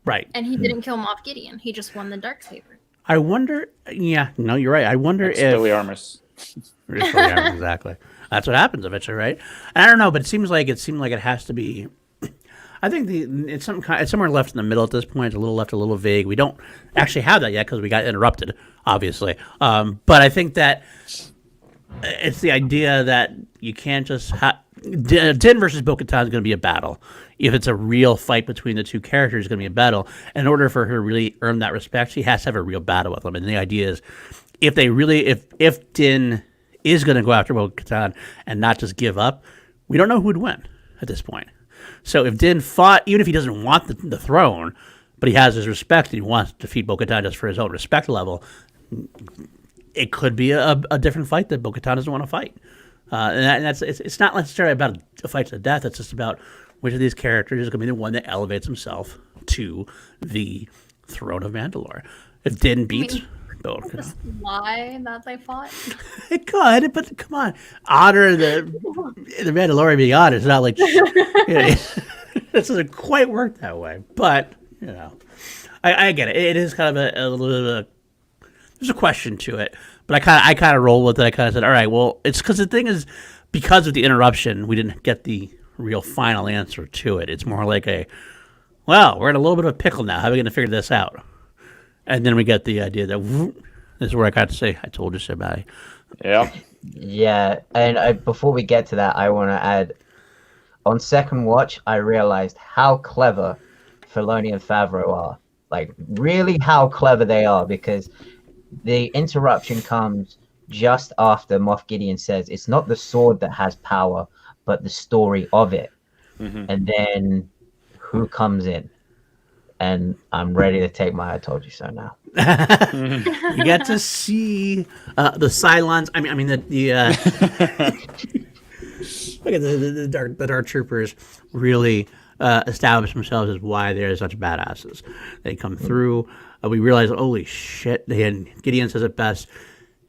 Right. And he didn't kill Moff Gideon. He just won the Darksaber. I wonder. Yeah, no, you're right. I wonder if Billy Armus. Exactly. That's what happens eventually, right? And I don't know, but it seemed like it has to be. I think it's somewhere left in the middle at this point. It's a little left, a little vague. We don't actually have that yet because we got interrupted, obviously. But I think that it's the idea that you can't just have Din versus Bo-Katan is going to be a battle. If it's a real fight between the two characters, it's going to be a battle. And in order for her to really earn that respect, she has to have a real battle with them. And the idea is, if Din is going to go after Bo-Katan and not just give up, we don't know who would win at this point. So if Din fought, even if he doesn't want the throne, but he has his respect and he wants to defeat Bo-Katan just for his own respect level, it could be a different fight that Bo-Katan doesn't want to fight. And it's not necessarily about a fight to the death. It's just about which of these characters is going to be the one that elevates himself to the throne of Mandalore. If Din beats Bo-Katan. Just lie that they fought? It could, but come on. Honor the Mandalorian being honored. It's not like it doesn't quite work that way. But, I get it. It is kind of a little bit of there's a question to it, but I kind of rolled with it. I kind of said, all right, well, it's because the thing is, because of the interruption, we didn't get the real final answer to it. It's more like well, we're in a little bit of a pickle now. How are we going to figure this out? And then we get the idea that this is where I got to say, I told you so, buddy. Yeah. Yeah, and before we get to that, I want to add, on second watch, I realized how clever Filoni and Favreau are. Like, really how clever they are, because the interruption comes just after Moff Gideon says, it's not the sword that has power, but the story of it. Mm-hmm. And then who comes in? And I'm ready to take my I told you so now. You get to see the Cylons. I mean the look at the dark troopers really establish themselves as why they're such badasses. They come through. We realize, holy shit! And Gideon says it best: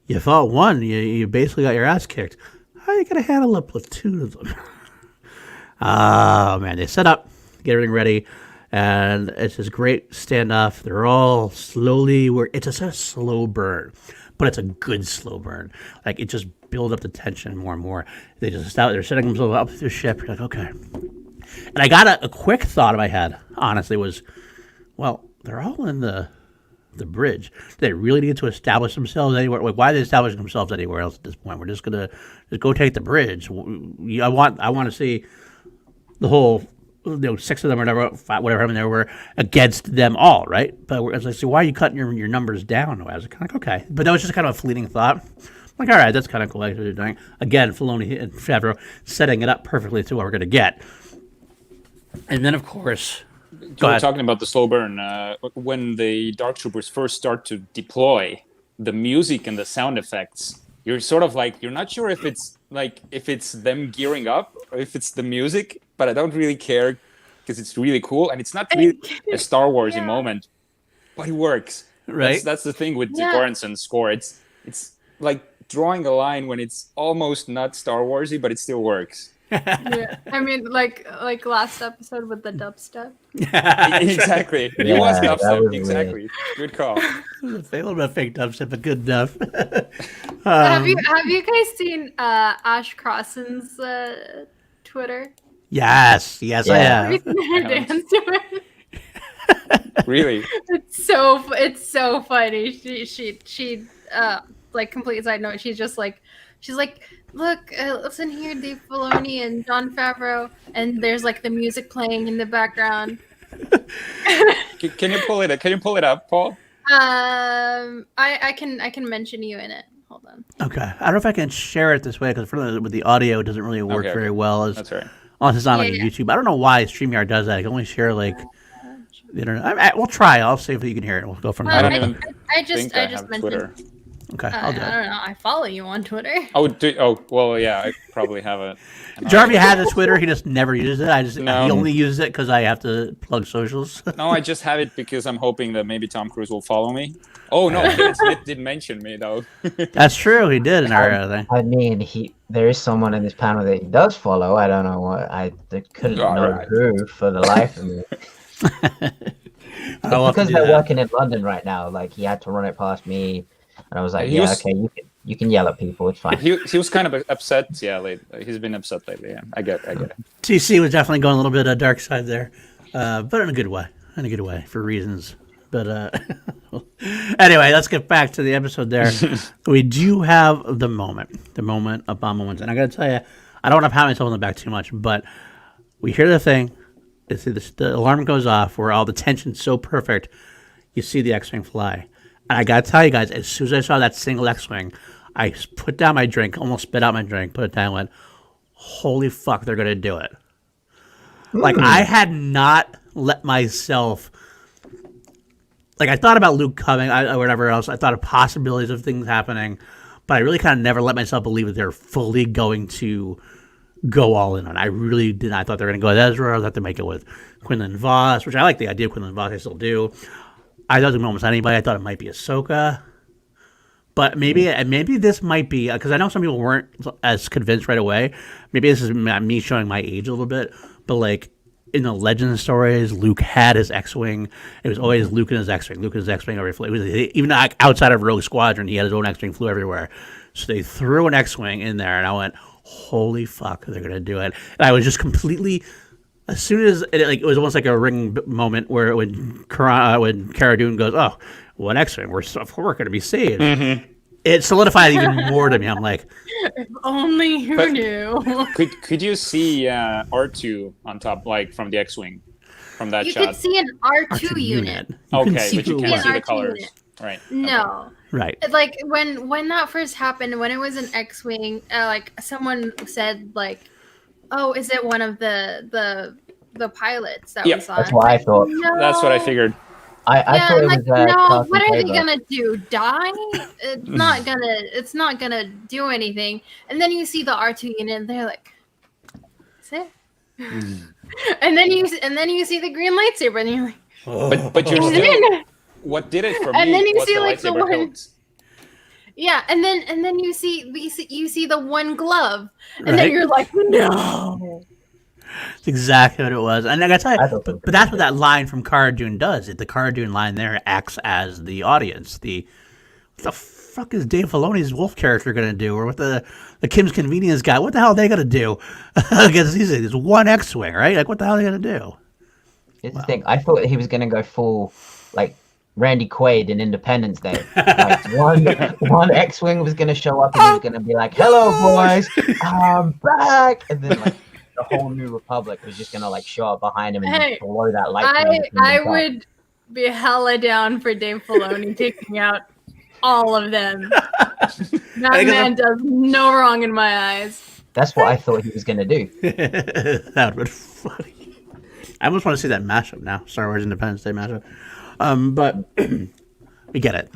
"You fought one. You basically got your ass kicked. How are you gonna handle a platoon of them?" Oh man, they set up, get everything ready. And it's this great standoff. They're all slowly. It's a slow burn, but it's a good slow burn. Like, it just builds up the tension more and more. They just stop. They're setting themselves up through the ship. You're like, okay. And I got a quick thought in my head. Honestly, was, well, they're all in the bridge. Do they really need to establish themselves anywhere? Like, why are they establishing themselves anywhere else at this point? We're just gonna go take the bridge. I want to see the whole. 6 of them or whatever, and they were against them all, right? But I was like, so why are you cutting your numbers down? I was kind of like, okay. But that was just kind of a fleeting thought. I'm like, all right, that's kind of cool. What they're doing. Again, Filoni and Favreau setting it up perfectly to what we're going to get. And then, of course... Talking about the slow burn, when the Dark Troopers first start to deploy, the music and the sound effects, you're sort of like, you're not sure if it's them gearing up or if it's the music, but I don't really care because it's really cool and it's not really a Star Warsy moment, but it works. Right. That's the thing with the Goranson's score. It's like drawing a line when it's almost not Star Warsy, but it still works. Yeah, I mean, like last episode with the dubstep. Exactly. Yeah, it was that dubstep. was Exactly. Good call. A little bit of fake dubstep, but good enough. Have you guys seen Ash Crossan's Twitter? Yes, I have. Dance to it. Really? It's so funny. She like, complete side note. She's like, look, listen here, Dave Filoni and Jon Favreau, and there's like the music playing in the background. Can you pull it up, Paul? I can mention you in it. Hold on. Okay, I don't know if I can share it this way because with the audio, it doesn't really work very well. That's right. Unless it's not on YouTube. I don't know why StreamYard does that. I can only share like the internet. We'll try. I'll see if you can hear it. We'll go from there. I just mentioned Twitter. Okay, I'll do it. I don't know. I follow you on Twitter. Well, yeah, I probably have it. Jarvie had a Twitter. He just never uses it. He No. only uses it because I have to plug socials. No, I just have it because I'm hoping that maybe Tom Cruise will follow me. Oh no, Kevin Smith did mention me though. That's true. He did in our thing. I mean, there is someone in this panel that he does follow. I don't know what. I couldn't know who for the life of me. Because they're working in London right now. Like, he had to run it past me, and I was like, okay, you can yell at people. It's fine. He was kind of upset. Yeah, he's been upset lately. Yeah, I get it. TC was definitely going a little bit of dark side there, but in a good way. For reasons. But anyway, let's get back to the episode there. We do have the moment of bomb moments. And I got to tell you, I don't want to pat myself on the back too much, but we hear the thing. The alarm goes off where all the tension's so perfect. You see the X-Wing fly. And I got to tell you guys, as soon as I saw that single X-Wing, I put down my drink, almost spit out my drink, put it down, and went, holy fuck, they're going to do it. Like, I had not let myself... Like, I thought about Luke coming or whatever else. I thought of possibilities of things happening. But I really kind of never let myself believe that they're fully going to go all in on it. I really didn't. I thought they were going to go with Ezra. I thought they might go with Quinlan Voss, which I like the idea of Quinlan Voss. I still do. I thought it was almost anybody. I thought it might be Ahsoka. But maybe this might be, because I know some people weren't as convinced right away. Maybe this is me showing my age a little bit. But, like, in the legend stories, Luke had his X-wing. It was always Luke and his X-wing. Luke and his X-wing every flew. Even outside of Rogue Squadron, he had his own X-wing, flew everywhere. So they threw an X-wing in there, and I went, "Holy fuck, they're gonna do it!" And I was just completely. As soon as it was almost like a ring moment where when Cara Dune goes, "Oh, one X-wing, we're gonna be saved." Mm-hmm. It solidified even more to me. I'm like, if only you knew. Could you see R2 on top, like from the X-wing, from that You shot? could see an R2 unit. Okay, but you who it can't was. see the R2 colors. unit. Right. No. Okay. right. Like when that first happened, when it was an X-wing, like someone said, like, "Oh, is it one of the pilots that was on?" That's what I thought. No. That's what I figured. I thought it was no. Carson What are they Faber. gonna do? Die? It's not gonna do anything. And then you see the R2 unit, and they're like, "That's it." and then you see the green lightsaber, and you're like, But you're still. What did it for me? And then you was see, the like, the lightsaber one- hilt. yeah. And then you see the one glove, and Right. then you're like, "No." It's exactly what it was. And I gotta tell I you, thought but that's what that line from Cara Dune does. The Cara Dune line there acts as the audience. What the fuck is Dave Filoni's Wolf character gonna do? Or what the Kim's Convenience guy? What the hell are they gonna do? Because he's one X-wing, right? Like, what the hell are they gonna do? Here's the thing. I thought he was gonna go full like Randy Quaid in Independence Day. Like one X-wing was gonna show up and he was gonna be like, "Hello, boys, I'm back," and then like the whole New Republic was just gonna like show up behind him and Hey, just blow that lightning. I would be hella down for Dave Filoni taking out all of them. That man does no wrong in my eyes. That's what I thought he was gonna do. That would be funny. I almost want to see that mashup now, Star Wars Independence Day mashup. But we get it.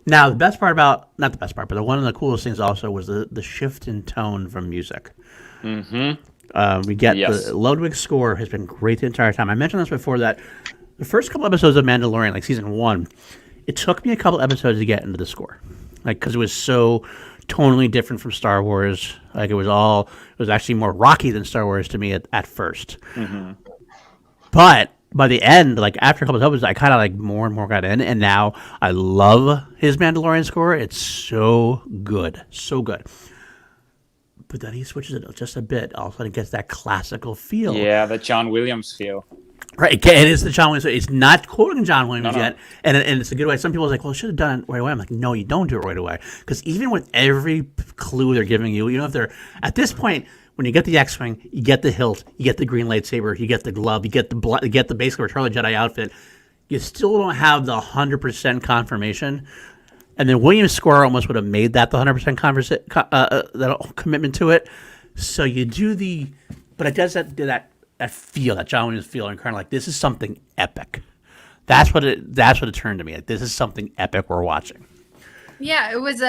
Now, the best part about, not the best part, but one of the coolest things also was the shift in tone from music. Mm-hmm. We get the Ludwig score has been great the entire time. I mentioned this before that the first couple episodes of Mandalorian, like season 1, it took me a couple episodes to get into the score. Like, because it was so tonally different from Star Wars. Like, it was actually more rocky than Star Wars to me at first. Mm-hmm. But by the end, like after a couple of episodes, I kind of like more and more got in, and now I love his Mandalorian score. It's so good, so good. But then he switches it just a bit. All of a sudden, it gets that classical feel. Yeah, the John Williams feel. Right, it is the John Williams. It's not quoting John Williams yet, and it's a good way. Some people are like, "Well, should have done it right away." I'm like, "No, you don't do it right away," because even with every clue they're giving you, if they're at this point. When you get the X-wing, you get the hilt, you get the green lightsaber, you get the glove, you get the basically Return of the Jedi outfit. You still don't have the 100% confirmation. And then Williams' score almost would have made that the 100% that commitment to it. So you do but it does that feel, that John Williams feel, and kind of like, this is something epic. That's what it turned to me. Like, this is something epic we're watching. Yeah, it was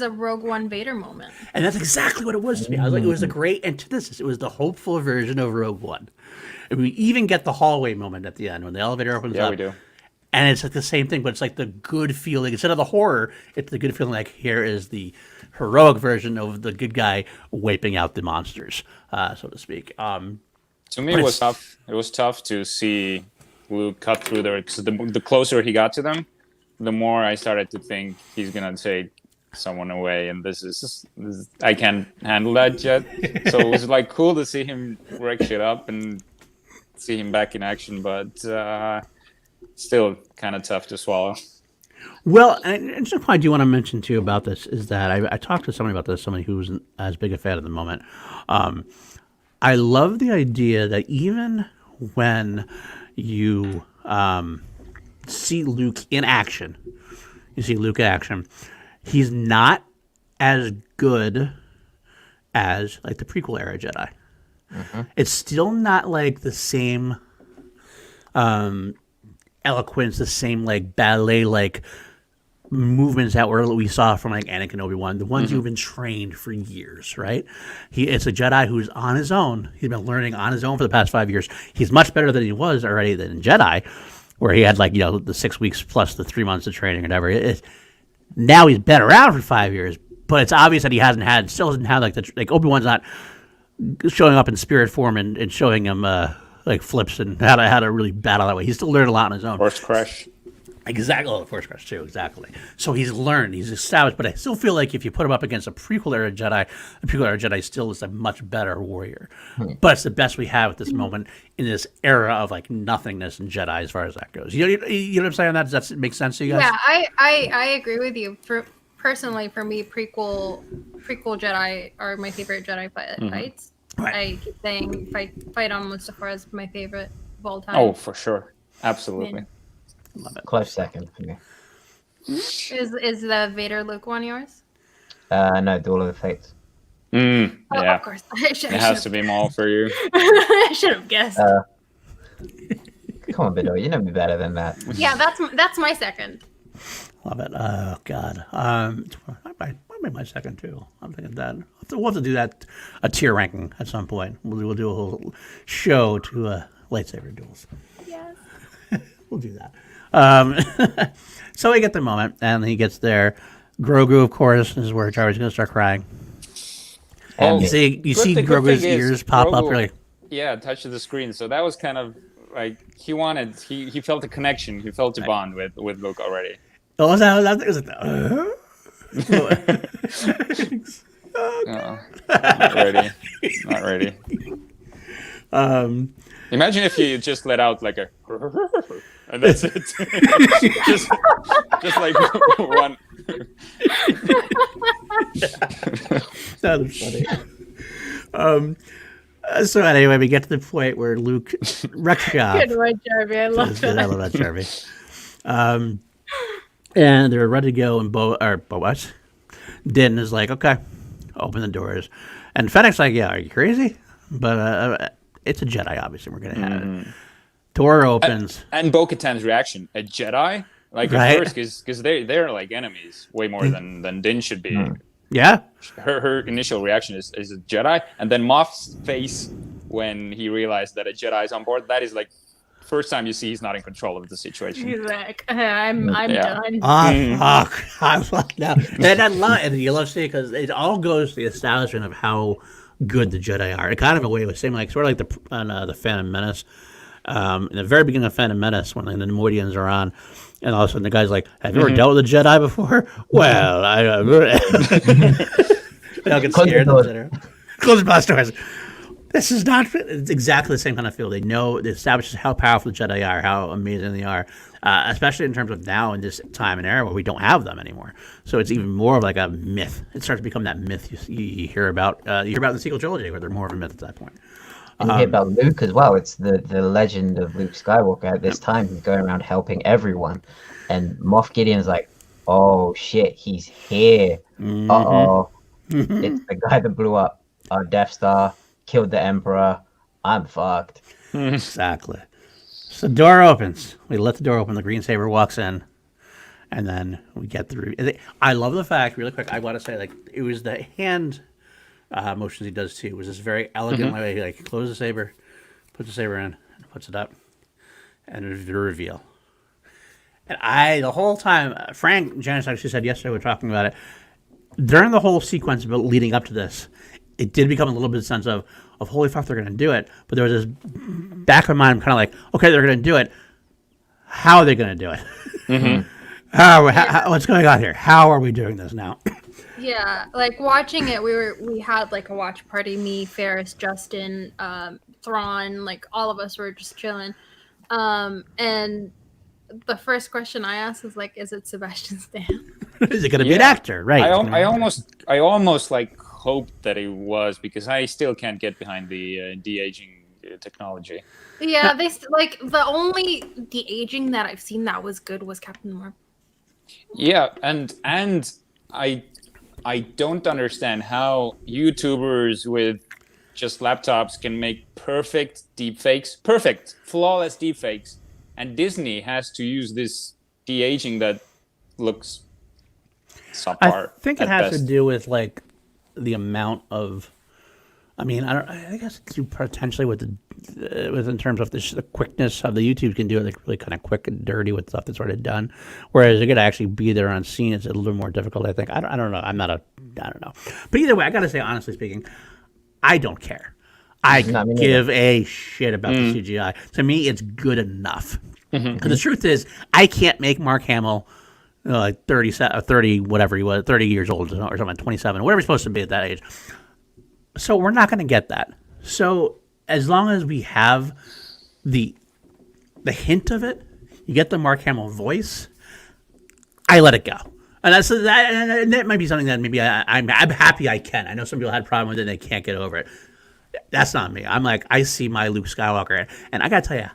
a Rogue One Vader moment. And that's exactly what it was to me. I was like, it was a great antithesis. It was the hopeful version of Rogue One. And we even get the hallway moment at the end when the elevator opens up. Yeah, we do. And it's like the same thing, but it's like the good feeling. Instead of the horror, it's the good feeling like here is the heroic version of the good guy wiping out the monsters, so to speak. To me, it was tough. It was tough to see Luke cut through there, because the closer he got to them, the more I started to think he's gonna take someone away, and this is I can't handle that yet. So it was like cool to see him wreck shit up and see him back in action, but still kind of tough to swallow. Well, and something I do want to mention too about this is that I talked to somebody about this, somebody who wasn't as big a fan at the moment. I love the idea that even when you see Luke in action, he's not as good as like the prequel era Jedi. Mm-hmm. It's still not like the same eloquence, the same like ballet like movements that we saw from like Anakin and Obi-Wan, the ones who've been trained for years, right? It's a Jedi who's on his own. He's been learning on his own for the past 5 years. He's much better than he was already than in Jedi, where he had like, the 6 weeks plus the 3 months of training or whatever. Now he's been around for 5 years, but it's obvious that he still hasn't had like Obi-Wan's not showing up in spirit form and showing him like flips and how to really battle that way. He's still learning a lot on his own. Force crush. Exactly, oh, Force Crush too. Exactly. So he's learned, he's established. But I still feel like if you put him up against a prequel era Jedi, the prequel era Jedi still is a much better warrior. But it's the best we have at this moment in this era of like nothingness and Jedi, as far as that goes. You know what I'm saying? Does that make sense to you guys? Yeah, I agree with you. Personally, for me, prequel Jedi are my favorite Jedi fights. Right. I keep saying fight on Mustafar is my favorite of all time. Oh, for sure, absolutely. Love it. Close second for me. Is the Vader Luke one yours? No, Duel of the Fates. Oh, Yeah, of course. it has to be Maul for you. I should have guessed. Come on, Bido, you know me better than that. Yeah, that's my second. Love it. Oh God. I might my second too. I'm thinking that we'll have to do that a tier ranking at some point. We'll do a whole show to lightsaber duels. Yes. We'll do that. So we get the moment, and he gets there. Grogu, of course, is where Jarvis is going to start crying. Oh, You see The good Grogu's thing is, ears pop up. Grogu- Really, Yeah, touch the screen. So that was kind of like he felt a connection. He felt a bond with Luke already. what was that? Was like, No, not ready. Not ready. Imagine if you just let out like a, and that's it. just like one. that was funny. So anyway, we get to the point where Luke wrecks shop. Good one, Jarvie. I love I that. love that, Jarvie. And they're ready to go, and Din is like, okay, open the doors. And Fennec's like, yeah, are you crazy? But it's a Jedi, obviously. We're going to have it. Door opens. And Bo-Katan's reaction, a Jedi? Like Right. at first, because they're like enemies way more than Din should be. Yeah. Her initial reaction is a Jedi, and then Moff's face when he realized that a Jedi is on board. That is like first time you see he's not in control of the situation. He's like, I'm Yeah. done. Fuck. I'm fucked now. And you love seeing it because it all goes to the establishment of how good the Jedi are. It kind of a way was same like sort of like the Phantom Menace. In the very beginning of Phantom Menace, when the Neimoidians are on, and all of a sudden the guy's like, "Have you ever dealt with a Jedi before?" Well, I they all get scared. Close the blast doors. This is not. It's exactly the same kind of feel. They know it establishes how powerful the Jedi are, how amazing they are, especially in terms of now in this time and era where we don't have them anymore. So it's even more of like a myth. It starts to become that myth you hear about. You hear about in the sequel trilogy, where they're more of a myth at that point. And you hear about Luke as well. It's the legend of Luke Skywalker. At this time, he's going around helping everyone. And Moff Gideon's like, oh shit, he's here. Uh-oh. It's the guy that blew up our Death Star, killed the Emperor. I'm fucked. Exactly. So the door opens. We let the door open. The green saber walks in. And then we get through. I love the fact, really quick, I want to say, like, it was the hand motions he does too. It was this very elegant way. He like closes the saber, puts the saber in, and puts it up, and the reveal. And the whole time, Frank Janice actually said yesterday, we were talking about it, during the whole sequence leading up to this, it did become a little bit of sense of holy fuck, they're going to do it. But there was this back of my mind, kind of like, okay, they're going to do it. How are they going to do it? How, what's going on here? How are we doing this now? Yeah, like watching it, we had like a watch party. Me, Ferris, Justin, Thrawn, like all of us were just chilling. And the first question I asked was like, "Is it Sebastian Stan?" Is it going to be an actor? Right. I almost like hoped that it was, because I still can't get behind the de-aging technology. Yeah, like the only de-aging that I've seen that was good was Captain Marvel. Yeah, and I don't understand how YouTubers with just laptops can make perfect deepfakes, perfect, flawless deepfakes, and Disney has to use this de-aging that looks subpar. I think it has to do with like the amount of. I mean, I guess it's potentially with in terms of the quickness of the YouTube can do it like really kind of quick and dirty with stuff that's already done. Whereas you got to actually be there on scene, it's a little more difficult. I think. I don't know. I don't know. But either way, I got to say, honestly speaking, I don't care. I No, me give a shit about the CGI. To me, it's good enough. Mm-hmm. The truth is, I can't make Mark Hamill like 30, whatever he was, 30 years old or something, 27, whatever he's supposed to be at that age. So we're not going to get that. So as long as we have the hint of it, you get the Mark Hamill voice, I let it go. And that might be something that maybe I'm happy I can. I know some people had a problem with it and they can't get over it. That's not me. I'm like, I see my Luke Skywalker. And I got to tell you,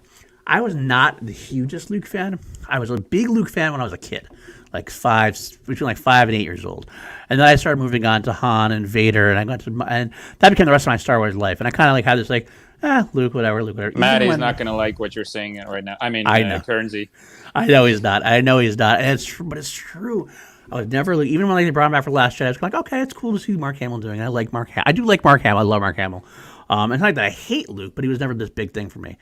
I was not the hugest Luke fan. I was a big Luke fan when I was a kid, between 5 and 8 years old. And then I started moving on to Han and Vader, and and that became the rest of my Star Wars life. And I kind of had this Luke, whatever. Maddie's not going to like what you're saying right now. I know. Currency. I know he's not. And it's true, but it's true. I was never, even when they brought him back for Last Jedi, I was like, okay, it's cool to see Mark Hamill doing it. I like Mark Hamill. I do like Mark Hamill. I love Mark Hamill. It's not like that I hate Luke, but he was never this big thing for me.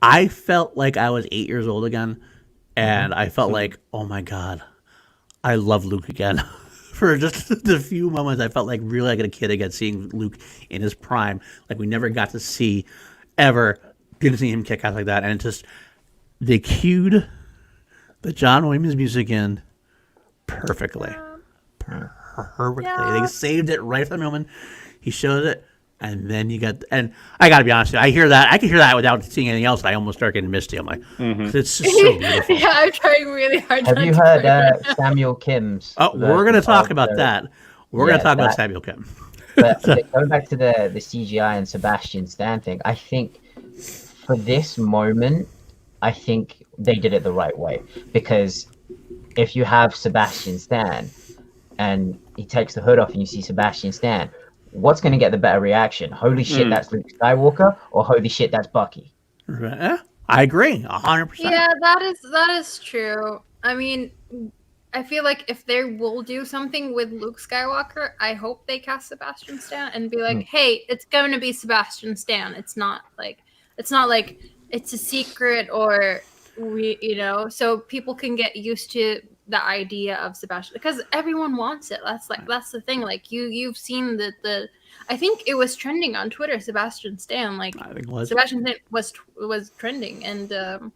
I felt like I was 8 years old again, and I felt like, oh my God, I love Luke again. For just the few moments, I felt like really like a kid again, seeing Luke in his prime, like we never got to see ever. Didn't see him kick out like that, and it just they cued the John Williams music in perfectly. Yeah. They saved it right from the moment he showed it. And then and I got to be honest with you, I can hear that without seeing anything else. I almost start getting misty. I'm like, it's just so beautiful. Yeah, I'm trying really hard. Have you heard Samuel Kim's? Oh, we're going to talk about that. We're going to talk about Samuel Kim. But going back to the CGI and Sebastian Stan thing, I think for this moment, I think they did it the right way. Because if you have Sebastian Stan and he takes the hood off and you see Sebastian Stan, what's going to get the better reaction? Holy shit, that's Luke Skywalker, or holy shit, that's Bucky? I agree, 100%. Yeah, that is true. I mean, I feel like if they will do something with Luke Skywalker, I hope they cast Sebastian Stan and be like, hey, it's going to be Sebastian Stan. It's not like it's a secret, or so people can get used to the idea of Sebastian, because everyone wants it. That's the thing. Like you've seen the I think it was trending on Twitter. Sebastian Stan, like I think it was. Sebastian Stan was trending, and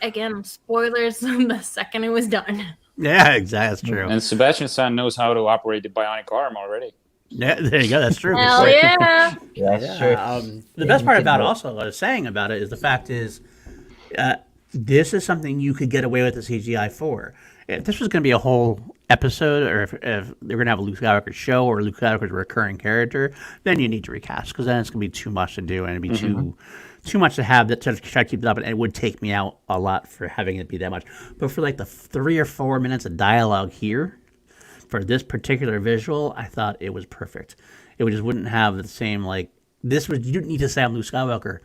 again, spoilers the second it was done. Yeah, exactly. That's true. And Sebastian Stan knows how to operate the bionic arm already. Yeah, there you go. That's true. Hell yeah. That's true. The best part about also what I was saying about it is the fact is, this is something you could get away with the CGI for. If this was going to be a whole episode, or if they're going to have a Luke Skywalker show or Luke Skywalker's a recurring character, then you need to recast, because then it's going to be too much to do, and it'd be too much to have that to try to keep it up, and it would take me out a lot for having it be that much. But for like the 3 or 4 minutes of dialogue here, for this particular visual, I thought it was perfect. It just wouldn't have the same you didn't need to say I'm Luke Skywalker.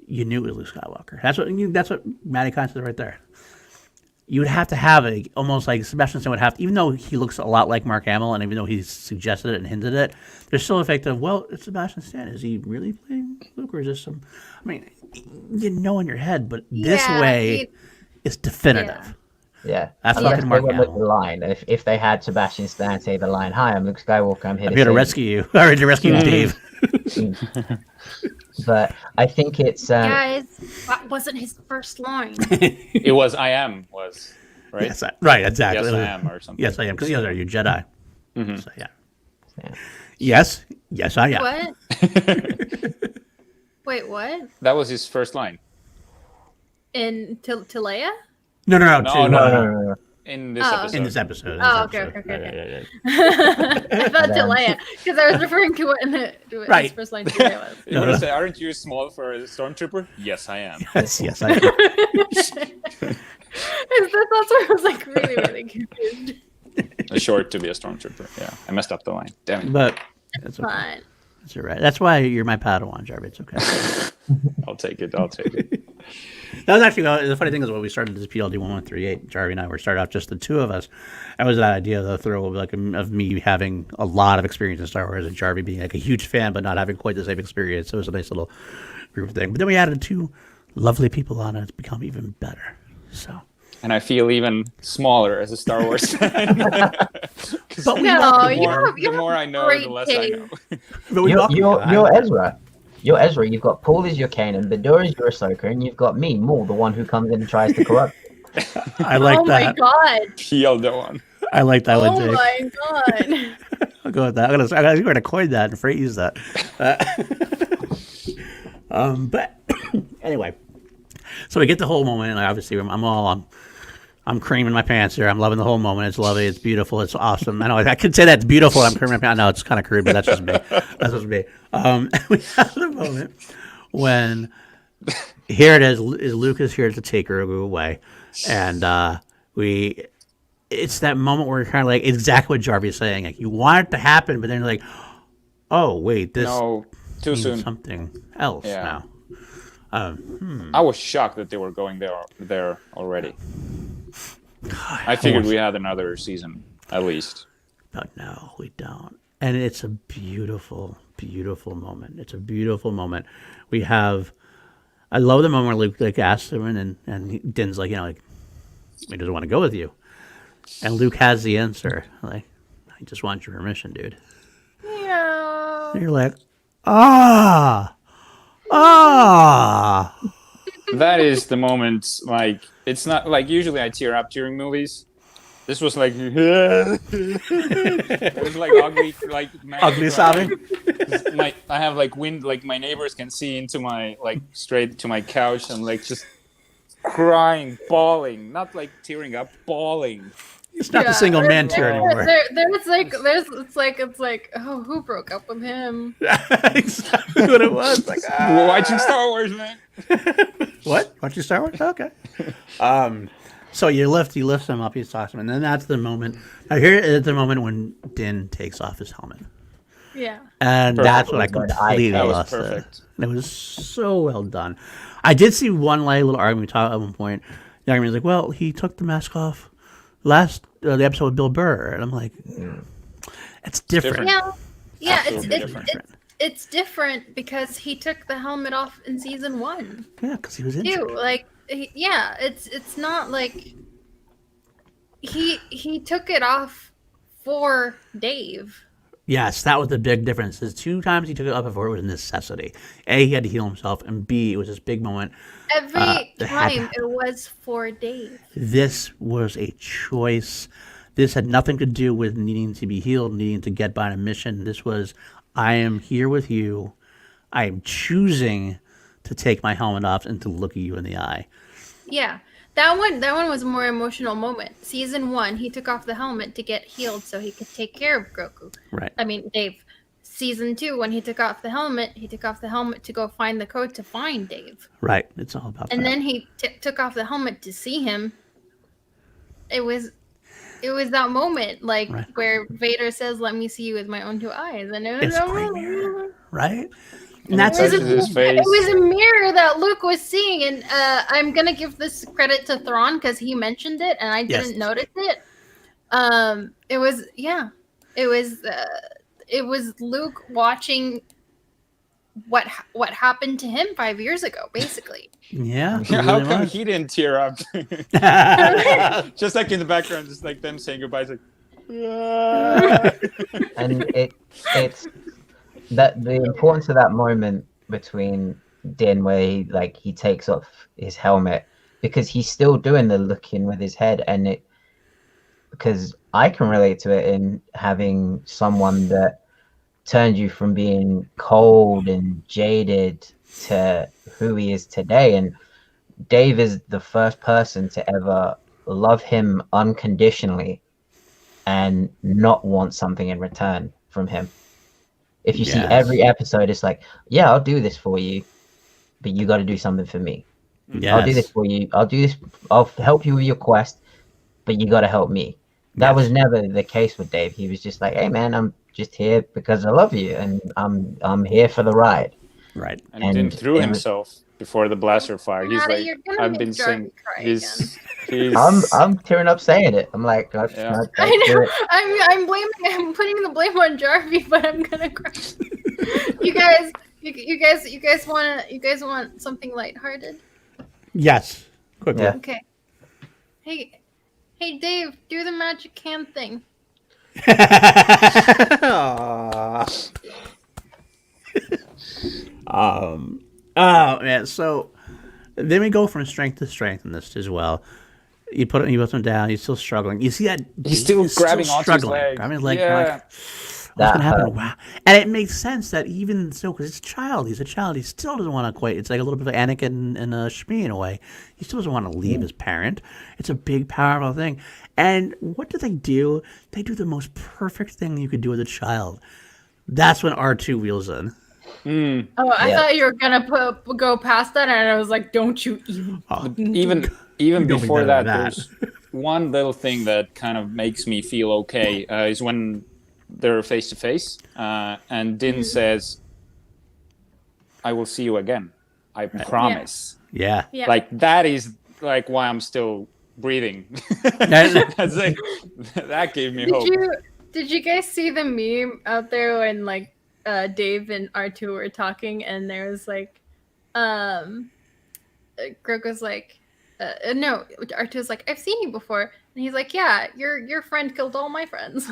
You knew it was Luke Skywalker. That's what Matty Khan said right there. You would have to have almost like Sebastian Stan would have to, even though he looks a lot like Mark Hamill, and even though he suggested it and hinted it, there's still an effect of, well, it's Sebastian Stan. Is he really playing Luke, or is this some? I mean, you know in your head, but this way, it's definitive. Yeah, that's fucking Mark Hamill. The line. If they had Sebastian Stan say the line, "Hi, I'm Luke Skywalker. I'm here to rescue you." All right, to rescue Dave. But I think it's guys, that wasn't his first line. It was "I am" was right. Yes, right, exactly. Yes, I am, or something. Yes, I am, because you are you Jedi. So, yeah. Yes, I am. What? Wait, what? That was his first line. To Leia? No. In this episode. In this episode. Oh, okay. I thought to Leia, because I was referring to what his first line to Leia was. You want to say, aren't you small for a stormtrooper? Yes, I am. Yes, I am. That's why I was like really, really confused. Short to be a stormtrooper. Yeah, I messed up the line. Damn it. But that's fine. Okay. That's all right. That's why you're my Padawan, Jarvis. It's okay. I'll take it. That was actually the funny thing is when we started this PLD-1138, Jarvis and I started out just the two of us. That was that idea, the throw of me having a lot of experience in Star Wars and Jarvis being like a huge fan but not having quite the same experience. So it was a nice little group thing. But then we added two lovely people on, and it's become even better. So and I feel even smaller as a Star Wars fan. But we No, the you more, have, you the more have I know, great the less I know. But we You're, welcome you're, you. you're Ezra. You're Ezra. You've got Paul as your Kanan, Bador is your Ahsoka, and you've got me, Maul, the one who comes in and tries to corrupt. I like oh my that. god. PLD-1138. I like that one, Oh Jake. my god. I'll go with that. I'm gonna coin that and phrase that. But anyway, so we get the whole moment, and obviously I'm creaming my pants here. I'm loving the whole moment. It's lovely. It's beautiful. It's awesome. I know I could say that's beautiful. I'm creaming my pants. No, it's kind of crude, but that's just me. That's just me. We have the moment when here it is. Luke is here to take her away, and it's that moment where you're kind of like exactly what Jarvis is saying. Like you want it to happen, but then you're like, oh wait, this No, too means soon. something else Yeah. now. I was shocked that they were going there already. I figured we had another season at least. But no, we don't. And it's a beautiful, beautiful moment. It's a beautiful moment. We have. I love the moment where Luke asks him, and Din's like, he doesn't want to go with you, and Luke has the answer. Like, I just want your permission, dude. Yeah. And you're like, ah. That is the moment. Like, it's not like usually I tear up during movies. This was like it was like ugly, like Ugly sobbing. I have like wind, like my neighbors can see into my straight to my couch and like just crying, bawling, not like tearing up, bawling. It's not the single man tear anymore. It's like, oh, who broke up with him? Exactly what it was. Like, Watching Star Wars, man. What? Watching Star Wars? Okay. So you lift him up, he's awesome, and then that's the moment. Now here is the moment when Din takes off his helmet, Yeah. and Perfect. that's what I completely That was lost. perfect. And it was so well done. I did see one little argument at one point. The argument was like, "Well, he took the mask off the episode with Bill Burr," and I'm like, "It's different." Yeah, Absolutely it's different. it's different because he took the helmet off in season 1 Yeah, because he was injured. too. Like, it's not like he took it off for Dave. Yes, that was the big difference. There's 2 times he took it off before it was a necessity. A, he had to heal himself, and B, it was this big moment. Every that had to time it was for Dave. This was a choice. This had nothing to do with needing to be healed, needing to get by on a mission. This was, I am here with you. I am choosing to take my helmet off and to look at you in the eye. Yeah. That one was a more emotional moment. Season 1, he took off the helmet to get healed so he could take care of Grogu. Right. I mean, Dave. Season 2, when he took off the helmet to go find the code to find Dave. Right. It's all about And that. then he took off the helmet to see him. It was that moment, like, Right. where Vader says, "Let me see you with my own 2 eyes," and it was It's a great mirror, right? And It that's touches his face. It was a mirror that Luke was seeing, and I'm gonna give this credit to Thrawn because he mentioned it, and I didn't Yes. notice it. It was Luke watching what happened to him 5 years ago, basically. Yeah. it How really come was. he didn't tear up? Just like in the background, just like them saying goodbye. It's like, And it's that the importance of that moment between Din where he takes off his helmet, because he's still doing the looking with his head, and it because I can relate to it in having someone that turned you from being cold and jaded to who he is today. And Dave is the first person to ever love him unconditionally and not want something in return from him. If you see Yes. every episode, it's like, yeah, I'll do this for you, but you got to do something for me. I'll do this Yes. for you. I'll help you with your quest, but you got to help me. That Yes. was never the case with Dave. He was just like, hey man, I'm just here because I love you, and I'm here for the ride. Right. and Din And threw it was- himself before the blaster fire. He's Maddie, like, you're gonna I've make been Jarvis saying, cry he's I'm tearing up saying it. I'm like, Yeah. I know. I'm putting the blame on Jarvie, but I'm gonna cry. you guys want something lighthearted? Yes. Quickly. Yeah. Okay. Hey, Dave, do the magic hand thing. Aw. Oh man, so then we go from strength to strength in this as well. You put him down. He's still struggling. You see that He's still grabbing onto his struggling, leg. grabbing his leg. Yeah. Like, what's gonna happen? Wow. And it makes sense that even so, because it's a child, he's a child. He still doesn't want to quite. It's like a little bit of Anakin and Shmi in a way. He still doesn't want to leave his parent. It's a big, powerful thing. And what do? They do the most perfect thing you could do as a child. That's when R2 wheels in. Oh, I thought you were gonna go past that, and I was like, "Don't you even?" Even don't be before better that, than there's one little thing that kind of makes me feel okay is when they're face to face, and Din says, "I will see you again. I promise." Yeah. Yeah. Like that is like why I'm still breathing. That's like, that gave me hope. Did you guys see the meme out there when like Dave and R2 were talking, and there was like, Grogu's like, no, R2's like, I've seen you before, and he's like, yeah, your friend killed all my friends.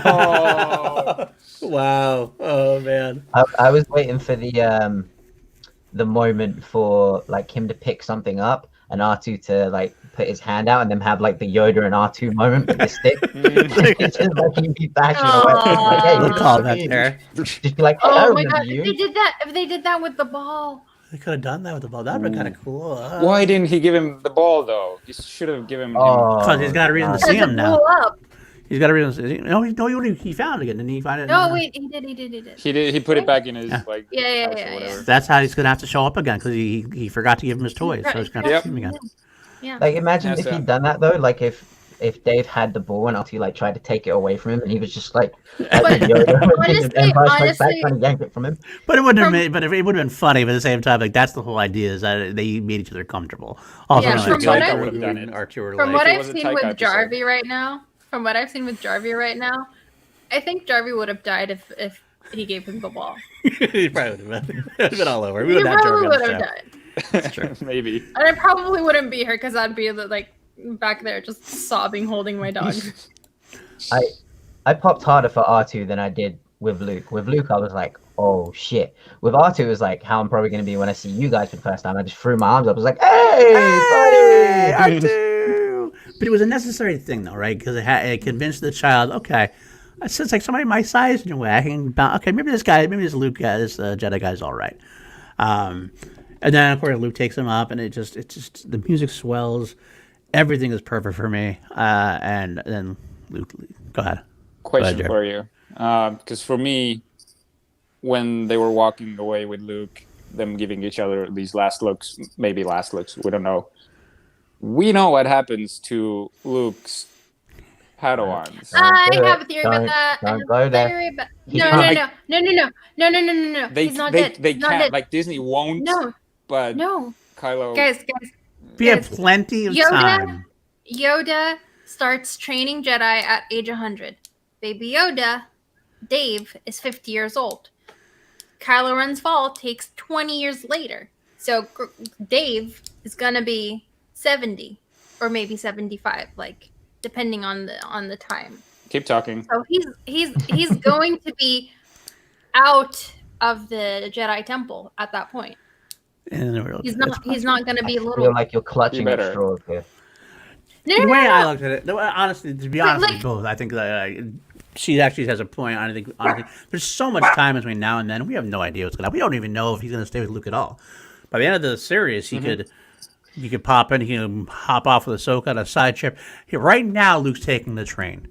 Oh. Wow. Oh man. I was waiting for the moment for like him to pick something up and R2 to like put his hand out and then have like the Yoda and R2 moment with the stick. It's just like he'd be bashing away. Like, hey, We'll call that there. just be like, hey, I Oh my remember god, you. if they did that with the ball. They could have done that with the ball. That'd been kind of cool. Why didn't he give him the ball though? He should have given him. Because he's got a reason to see him now. Blew up. He's got a reason to see him. No, he found it again. Didn't he find it? No, wait, he did. He put it back in his like. Yeah, house or yeah. whatever. That's how he's gonna have to show up again because he forgot to give him his toys. So he's gonna have to see him again. Yeah. Like imagine Yes, if sir. he'd done that though, like if Dave had the ball and R2 like tried to take it away from him and he was just like at But the Yoda honestly- Empire Strikes Back honestly- trying to yank it from him. But it wouldn't have made, but it would have been funny. But at the same time, like that's the whole idea is that they made each other comfortable. Also, Yeah, like, from what I- Yoda done and it. R2 were From like, what it I've was a seen Taika with episode. Jarvie right now, I think Jarvie would have died if he gave him the ball. he probably would have been, it would have been all over. We He would have probably would Jarvie have on the show. died. Maybe. And I probably wouldn't be here because I'd be like back there just sobbing, holding my dog. I popped harder for R2 than I did with Luke. With Luke, I was like, oh shit. With R2, it was like how I'm probably going to be when I see you guys for the first time. I just threw my arms up. I was like, hey, buddy! R2! But it was a necessary thing, though, right? Because it convinced the child, okay, since like somebody my size in a way, I can okay, maybe this Luke guy, this Jedi guy's all right. And then of course Luke takes him up, and it just the music swells, everything is perfect for me. And then Luke, go ahead. Question Jared. for you, because for me, when they were walking away with Luke, them giving each other these last looks, maybe last looks, we don't know. We know what happens to Luke's Padawans. I do have it. a theory Don't- about that. I don't have go a there. theory about- He No. They He's not they dead. they He's not can't dead. like Disney won't. No, But no, Kylo. guys. We have Yes. plenty of Yoda- time. Yoda starts training Jedi at age 100. Baby Yoda, Dave, is 50 years old. Kylo Ren's fall takes 20 years later. So Dave is gonna be 70 or maybe 75, like depending on the time. Keep talking. So he's going to be out of the Jedi Temple at that point. And then we're- He's not gonna be I little. feel like you're clutching You at better. straws here. No, The no, way no, I no. looked at it, honestly, to be honest with like- both, I think that she actually has a point. I think honestly, there's so much time between now and then. We have no idea what's going to happen. We don't even know if he's going to stay with Luke at all. By the end of the series, he could pop in, he can hop off with Ahsoka on a side trip. Right now, Luke's taking the train.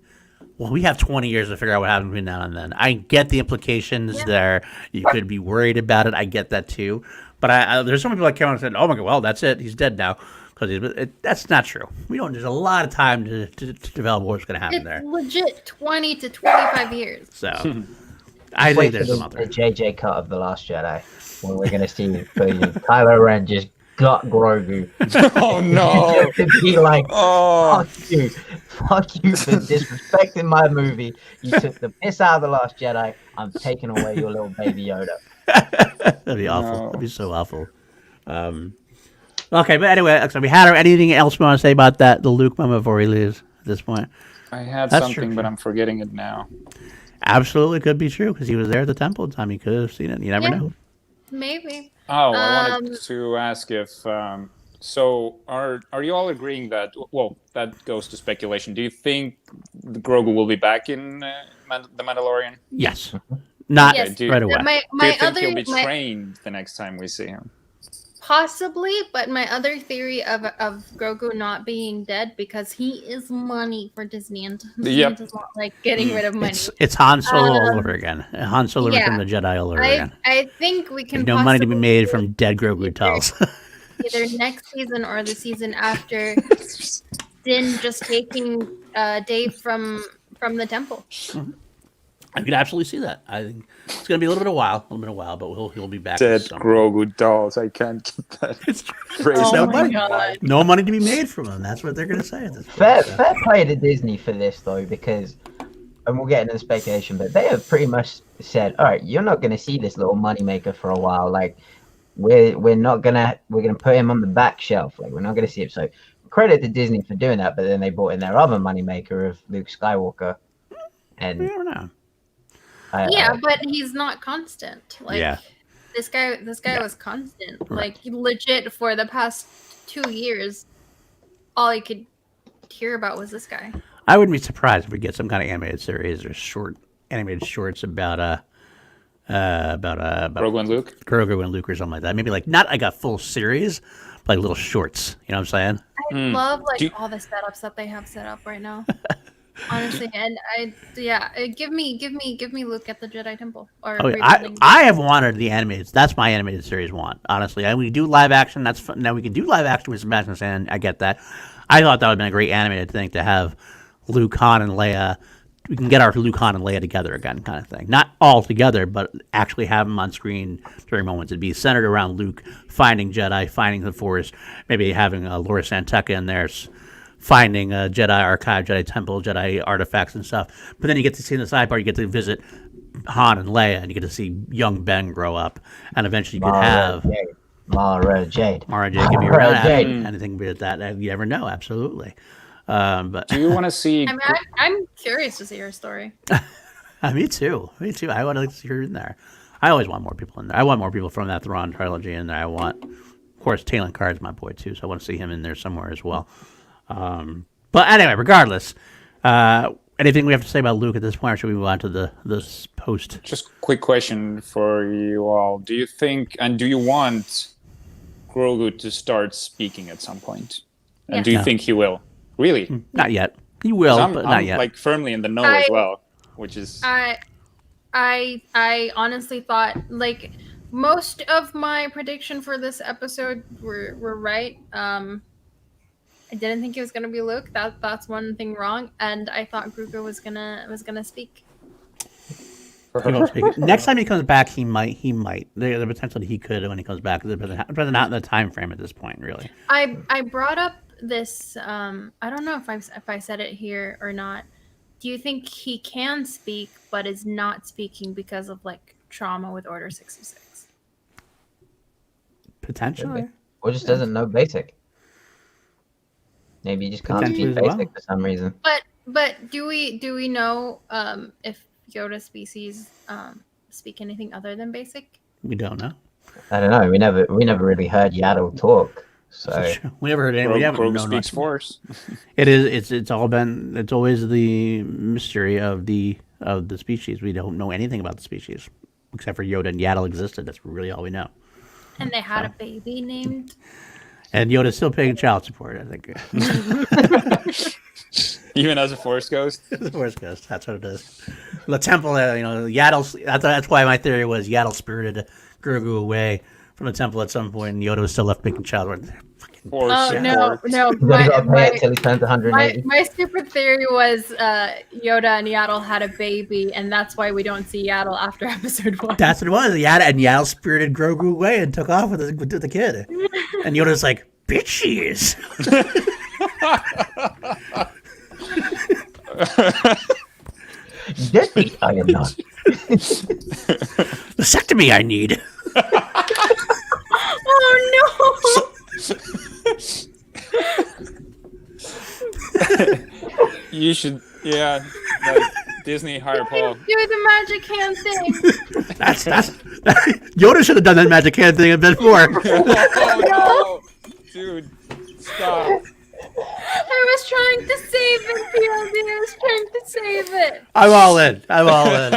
Well, we have 20 years to figure out what happens between now and then. I get the implications there. You could be worried about it. I get that too. But there's some people like Karen said, "Oh my god, well that's it. He's dead now." Because that's not true. We don't. There's a lot of time to develop what's going to happen It's there. legit 20 to 25 years. So I Wait think there's for some the other. JJ cut of The Last Jedi when we're going to see Kylo Ren just gut Grogu. Oh no! To be like, Oh, fuck you for disrespecting my movie. You took the piss out of The Last Jedi. I'm taking away your little baby Yoda. That'd be awful. No. That'd be so awful. Okay, but anyway, so we had anything else we want to say about that, the Luke moment before he leaves at this point? I had That's something, true. but I'm forgetting it now. Absolutely could be true because he was there at the temple at the time. He could have seen it. You never Yeah. know. Maybe. Oh, I wanted to ask if so are you all agreeing that that goes to speculation. Do you think Grogu will be back in the Mandalorian? Yes. Not Yes. right away. My Do you think other he'll be trained the next time we see him? possibly, but my other theory of Grogu not being dead because he is money for Disney and Disney Yep. does not like getting rid of money. It's Han Solo all over again. Han Solo yeah. from the Jedi all over again. I think we can There's no money to be possibly made from dead Grogu tells. either next season or the season after Din just taking Dave from the temple. I could absolutely see that. I think it's going to be a little bit of a while, but he'll be back. Dead Grogu dolls. I can't get that phrase. no my money. God. No money to be made from them. That's what they're going to say at this Fair point. play to Disney for this though, because, and we'll get into the speculation, but they have pretty much said, all right, you're not going to see this little moneymaker for a while. Like, we're gonna put him on the back shelf. Like, we're not gonna see him. So credit to Disney for doing that. But then they brought in their other moneymaker of Luke Skywalker, and You never know. But he's not constant. Like Yeah. this guy was constant. Like legit for the past 2 years, all I could hear about was this guy. I wouldn't be surprised if we get some kind of animated series or animated shorts about Grogu and Luke. Grogu and Luke or something like that. Maybe like not like a full series, but like little shorts. You know what I'm saying? I love all the setups that they have set up right now. Honestly, and give me Luke at the Jedi Temple or rebuilding. I have wanted the animated. That's my animated series want. Honestly, and we do live action. That's fun. Now we can do live action with Sebastian Stan. I get that. I thought that would have been a great animated thing to have Luke, Han, and Leia. We can get our Luke, Han, and Leia together again, kind of thing. Not all together, but actually have them on screen during moments. It'd be centered around Luke finding Jedi, finding the Force, maybe having Laura Santeca in there, finding a Jedi archive, Jedi temple, Jedi artifacts and stuff. But then you get to see in the side part, you get to visit Han and Leia, and you get to see young Ben grow up, and eventually you could have Mara Jade. Mara Jade could be around. Anything be that. You never know. Absolutely. But do you want to see? I mean, I'm curious to see her story. Me too. I want to see her in there. I always want more people in there. I want more people from that Thrawn trilogy in there. I want, of course, Talon Card's my boy too, so I want to see him in there somewhere as well. But anyway, regardless, anything we have to say about Luke at this point, or should we move on to this post? Just quick question for you all: do you think, and do you want Grogu to start speaking at some point? And Yeah. do you think he will? Really? Not yet. He will, but not yet. Like firmly in the know as well, which is. I honestly thought like most of my prediction for this episode were right. I didn't think it was gonna be Luke. That's one thing wrong, and I thought Grogu was gonna speak. He won't speak. Next time he comes back, he might. The potential that he could when he comes back, but not in the time frame at this point, really. I brought up this. I don't know if I said it here or not. Do you think he can speak but is not speaking because of like trauma with Order 66? Potentially. Or just doesn't know basic. Maybe he just can't speak basic for some reason. But do we know if Yoda species speak anything other than basic? We don't know. I don't know. We never really heard Yaddle talk. So we never heard anything. We haven't Grogu known speaks much. Force. It's always the mystery of the species. We don't know anything about the species except for Yoda and Yaddle existed. That's really all we know. And they had a baby named. And Yoda's still paying child support, I think. Even as a Force ghost. The Force ghost. That's what it is. The temple, Yaddle. That's why my theory was Yaddle spirited Grogu away from the temple at some point, and Yoda was still left making child support. Force. Oh no! you gotta pay it till he turns 180. My stupid theory was Yoda and Yaddle had a baby, and that's why we don't see Yaddle after episode 1. That's what it was. Yaddle spirited Grogu away and took off with the kid. And Yoda's like, bitch, she is. Deadbeat, I am not. Vasectomy I need. Oh no! You should, yeah, like Disney hire Paul. Do the magic hand thing. That's Yoda should have done that magic hand thing a bit more. Oh, no. Dude, stop. I was trying to save it, PLD. I was trying to save it. I'm all in. I'm all in.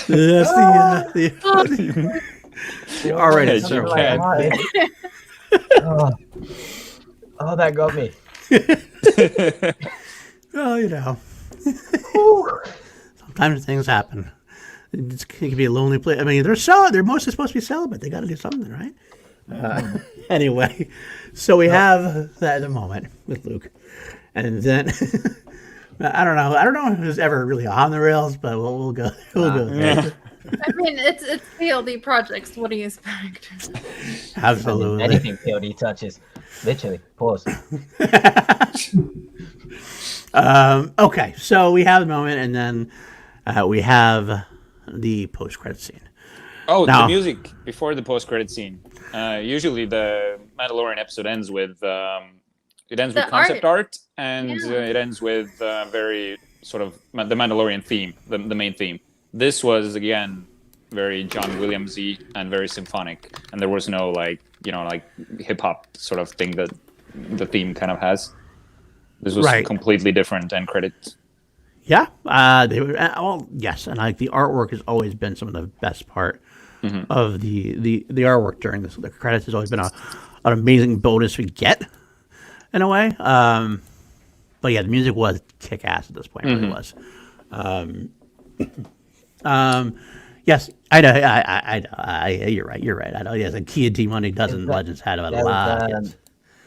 Yes, the R-rated You show. can. Oh, that got me. Well, you know, sometimes things happen. It can be a lonely place. I mean, they're mostly supposed to be celibate. They got to do something, right? Anyway, so we have that at the moment with Luke, and then I don't know if it was ever really on the rails, but we'll go there. I mean, it's PLD projects. What do you expect? Absolutely. Anything PLD touches. Literally. Pause. Okay, so we have the moment, and then we have the post-credit scene. Oh, Now- the music before the post-credit scene. Usually, the Mandalorian episode ends with The concept art, and Yeah. it ends with very sort of the Mandalorian theme, the main theme. This was again very John Williams-y and very symphonic, and there was no like hip hop sort of thing that the theme kind of has. This was Right. completely different end credits. Yeah, they were. Yes, and like the artwork has always been some of the best part of the artwork during this. The credits has always been an amazing bonus we get in a way. But yeah, the music was kick ass at this point. It really was. Yes, I know. You're right. You're right. I know. Yes, a Kia T Money dozen Legends had a lot. Yes.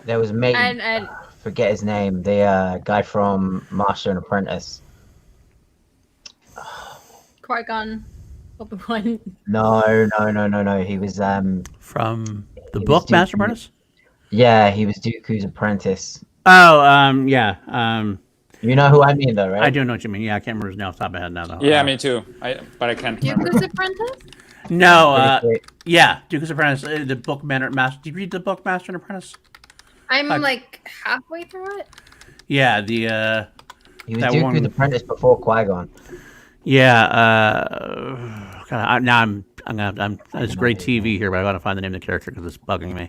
There was mate. And Forget his name. The guy from Master and Apprentice. Qui-Gon, Obi-Wan. No. He was From the He was book Dooku. Master Apprentice. yeah, he was Dooku's apprentice. Oh, yeah. You know who I mean, though, right? I do know what you mean. Yeah, I can't remember his name off the top of my head now, though. Yeah, me too. But I can't remember. Dooku's apprentice? No, Pretty quick. yeah, Duke's Apprentice, the book Master. Did you read the book Master and Apprentice? I'm like halfway through it. Yeah, He was that Dooku's one- apprentice before Qui-Gon. It's great TV here, but I gotta find the name of the character because it's bugging me.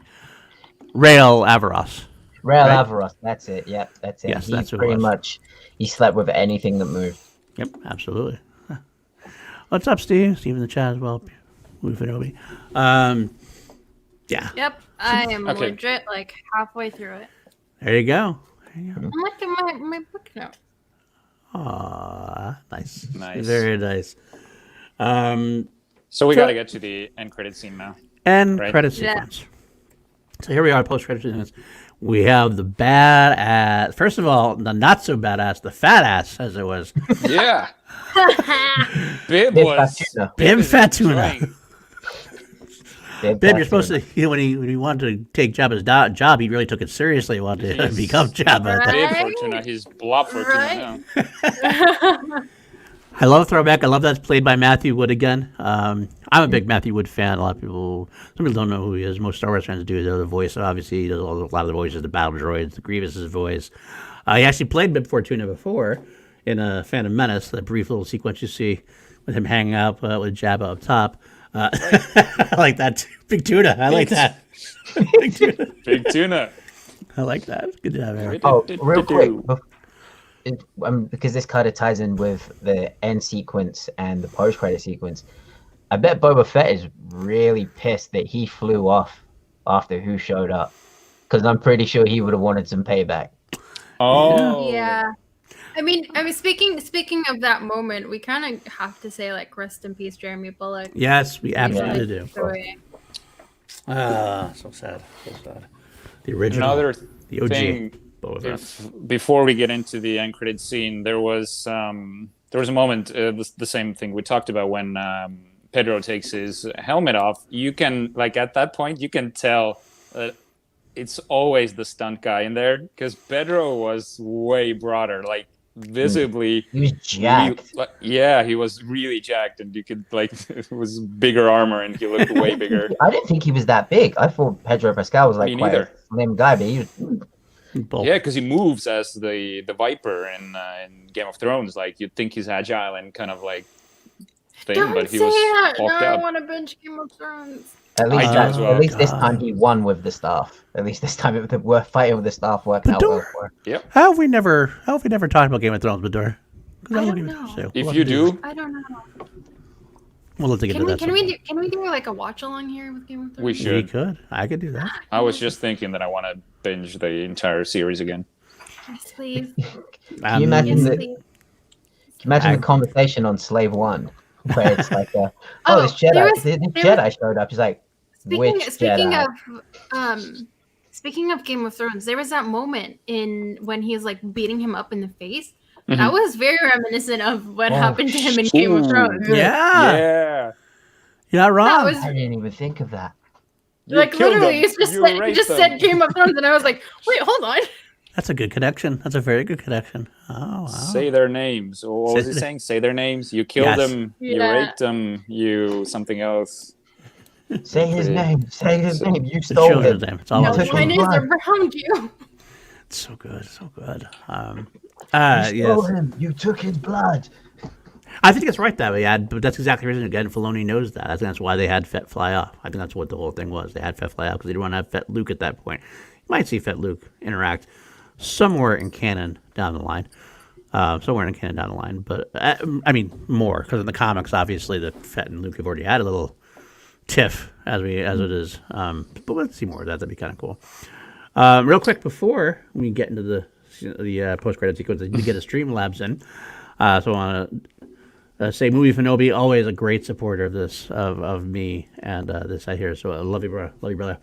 Rael Avaros. Rael Right. Avaros, that's it. Yep, that's it. Yes, he that's who it pretty was. much he slept with anything that moved. Yep, absolutely. Huh. What's up, Steve? Steve in the chat as well. Ufinobi. Yeah, Yep, I am Okay. legit like halfway through it. there you go. I'm looking at my book note. Aw, nice. Nice. Very nice. So we got to get to the end credit scene now. End Right. credit Yeah. sequence. So here we are, post credit sequence. We have the badass. First of all, the not so badass, the fat ass, as it was. Yeah. Bib Bib was Fatuna. Bib is Fatuna. enjoying. Bib, you're supposed to. When he wanted to take Jabba's job, he really took it seriously. He wanted to Yes. become Jabba. Right. Bib Fortuna, his blob Fortuna Right. now. I love throwback. I love that's played by Matthew Wood again. I'm a big Matthew Wood fan. A lot of people, some people don't know who he is. Most Star Wars fans do. The voice, obviously, he does a lot of the voices, the battle droids, the Grievous's voice. He actually played Bib Fortuna before in Phantom Menace, the brief little sequence you see with him hanging out with Jabba up top. I like that too. Big tuna. I like that. Big tuna. Big tuna. I like that. Good job, Eric. Oh, real quick, because this kind of ties in with the end sequence and the post-credit sequence. I bet Boba Fett is really pissed that he flew off after who showed up, because I'm pretty sure he would have wanted some payback. Oh. Yeah. I mean, speaking of that moment, we kind of have to say like rest in peace, Jeremy Bullock. Yes, we absolutely do. Sorry. So sad. So sad. The original. Another the OG. thing, Boba Fett. before we get into the end credit scene, there was a moment, the same thing we talked about when Pedro takes his helmet off. You can, like, at that point, you can tell that it's always the stunt guy in there, because Pedro was way broader. Like, visibly. He was jacked. Yeah, he was really jacked, and you could like it was bigger armor, and he looked way bigger. I didn't think he was that big. I thought Pedro Pascal was like Me quite a neither. slim guy, but he was. Bulk. Yeah, because he moves as the Viper in Game of Thrones. Like you'd think he's agile and kind of like thing, Don't but he say was that. bulked No, I up. want to binge Game of Thrones. At least, I do as well. at least this God. time he won with the staff. At least this time the fighting with the staff worked out well for him. Yep. How have we never talked about Game of Thrones, Bador? I don't know. If you do, I don't know. we'll have to get to that. Can we do like a watch along here with Game of Thrones? we We should. could. I could do that. I was just thinking that I want to binge the entire series again. Yes, please. Can you imagine Yes, the please. the conversation on Slave One, where it's like, this there Jedi, was- this there Jedi showed up. He's like, which Jedi? Speaking of Game of Thrones, there was that moment when he's like beating him up in the face. Mhm. That was very reminiscent of what Oh, happened to him in Game of Ooh. Thrones. Yeah, Yeah. you're not wrong. was- I didn't even think of that. You Like killed literally, them. it's You you raped just them. said Game of Thrones, and I was like, wait, hold on. That's a good connection. That's a very good connection. Oh, wow. Say their names. Or what was Say he the- saying? Say their names. You killed Yes. them. You Yeah. raped them. You something else. Say his Pretty- name. Say his name. You The stole children's it. name. It's all No, about The the took one children. his is blood. around you. It's so good. So good. You Yes. stole him. You took his blood. I think it's right that way, but that's exactly the reason. Again, Filoni knows that. I think that's why they had Fett fly off. I think that's what the whole thing was. They had Fett fly off because they didn't want to have Fett Luke at that point. You might see Fett Luke interact somewhere in canon down the line. But I mean more because in the comics, obviously, the Fett and Luke have already had a little tiff as it is. But let's see more of that. That'd be kind of cool. Real quick before we get into the post credit sequence, we get a Streamlabs in. So I want to say, Movie Fanobi, always a great supporter of this, of me and this I hear. So I love you, bro. Love you, brother.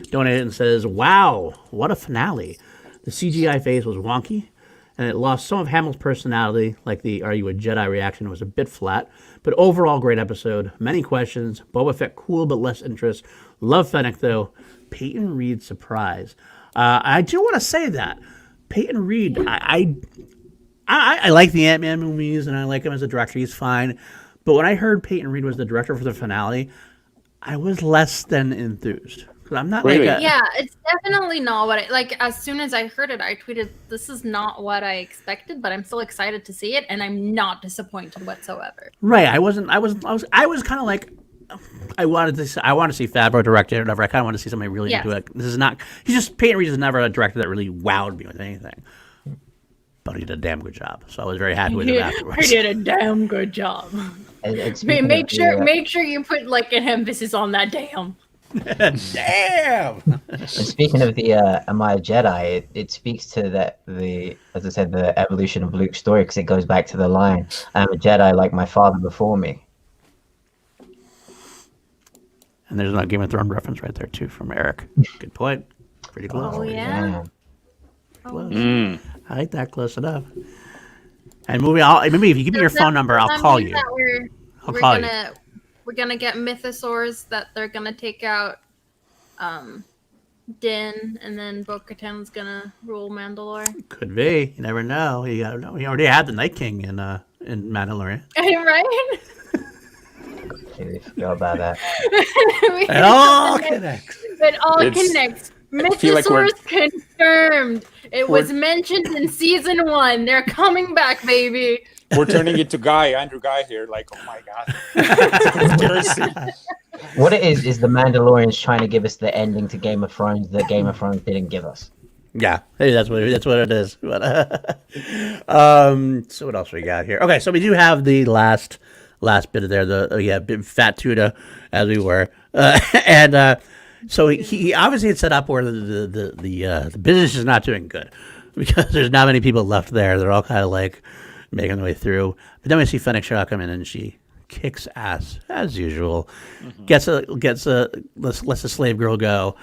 Donated and says, "Wow, what a finale! The CGI phase was wonky, and it lost some of Hamill's personality. Like the 'Are you a Jedi?' reaction was a bit flat, but overall great episode. Many questions. Boba Fett cool but less interest. Love Fennec though. Peyton Reed surprise. I do want to say that Peyton Reed, I like the Ant-Man movies, and I like him as a director. He's fine. But when I heard Peyton Reed was the director for the finale, I was less than enthused. 'Cause I'm not Really? like a... Yeah, it's definitely not what I like. As soon as I heard it, I tweeted, "This is not what I expected," but I'm still excited to see it, and I'm not disappointed whatsoever. Right. I was kind of like, I want to see Favreau direct it or whatever. I kind of want to see somebody really Yes. into it. This is not... Peyton Reed is never a director that really wowed me with anything. But he did a damn good job. So I was very happy with him afterwards. He did a damn good job. And speaking of Make the, sure you put like an emphasis on that damn. Damn! And speaking of the Am I a Jedi, it speaks to as I said, the evolution of Luke's story because it goes back to the line, "I'm a Jedi like my father before me." And there's a Game of Thrones reference right there, too, from Eric. Good point. Pretty close. Oh yeah. Yeah. Close. Mm. I like that close enough. And maybe if you give me your phone number, I'll call you. I'll call you. We're gonna get mythosaurs that they're gonna take out Din, and then Bo-Katan's gonna rule Mandalore. Could be. You never know. You gotta know. He already had the Night King in Mandalorian. Right? Completely forgot about that. It all connects. It all It's- connects. I feel like we're- Mythosaurs confirmed. It was mentioned in season 1. They're coming back, baby. We're turning it to Andrew Guy here. Like, oh my god. It's a conspiracy. What it is the Mandalorians trying to give us the ending to Game of Thrones that Game of Thrones didn't give us. Yeah, hey, that's what it is. But, so what else we got here? Okay, so we do have the last bit of there. Big fat tuna, as we were, and so he obviously had set up where the business is not doing good because there's not many people left there. They're all kind of like making their way through. But then we see Fennec Shah come in and she kicks ass as usual. Mm-hmm. Lets the slave girl go.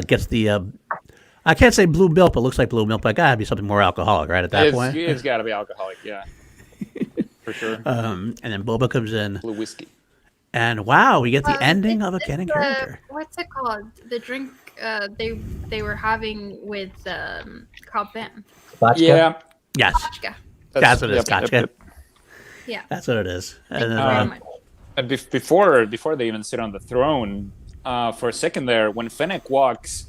Gets the I can't say blue milk, but it looks like blue milk. But gotta be something more alcoholic, right? At that point, It's got to be alcoholic, yeah. For sure. and then Boba comes in, Blue whiskey. and wow, we get the ending of a It's canon the- character. What's it called? The drink they were having with Cobb Vanth. Vodka? Yeah. Yes, Vodka. That's what it is, gotcha. Yeah. That's what it is. Thank And you then, very much. And before they even sit on the throne, for a second there, when Fennec walks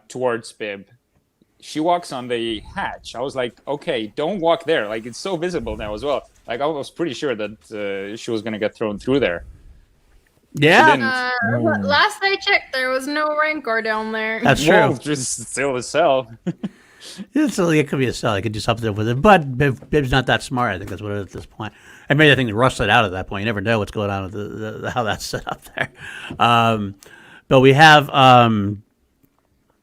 towards Bib, she walks on the hatch. I was like, okay, don't walk there. Like, it's so visible now as well. Like, I was pretty sure that she was going to get thrown through there. yeah, Last I checked, there was no Rancor down there. that's true. Well, just still a cell. So it could be a cell. It could do something with it. But Bib's not that smart. I think that's what it is at this point. And maybe I think they rushed it out at that point. You never know what's going on with the how that's set up there. But we have Boba.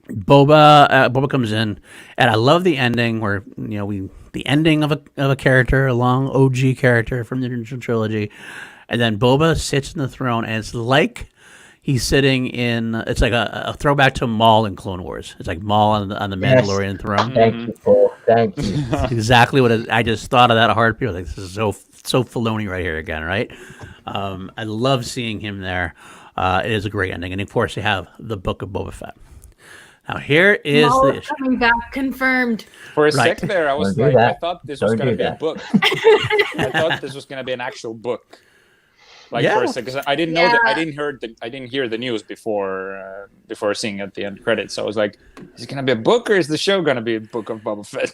Boba comes in, and I love the ending where the ending of a character, a long OG character from the original trilogy, and then Boba sits in the throne, and it's like he's sitting in. It's like a throwback to Maul in Clone Wars. It's like Maul on the Mandalorian throne. Thank you, Paul. Thank you. That's exactly what I just thought of that heartbeat. Like, this is so Filoni right here again, right? I love seeing him there. It is a great ending, and of course you have the Book of Boba Fett. Now here is Maul the issue. coming back, confirmed. For a Right. sec there, I was Don't do like, I that. thought this Don't was going do to be a that. book. I thought this was going to be an actual book. Like, Yeah. for a second, I didn't know that. Yeah. I didn't hear the news before seeing at the end credits. So I was like, is it going to be a book, or is the show going to be a Book of Boba Fett?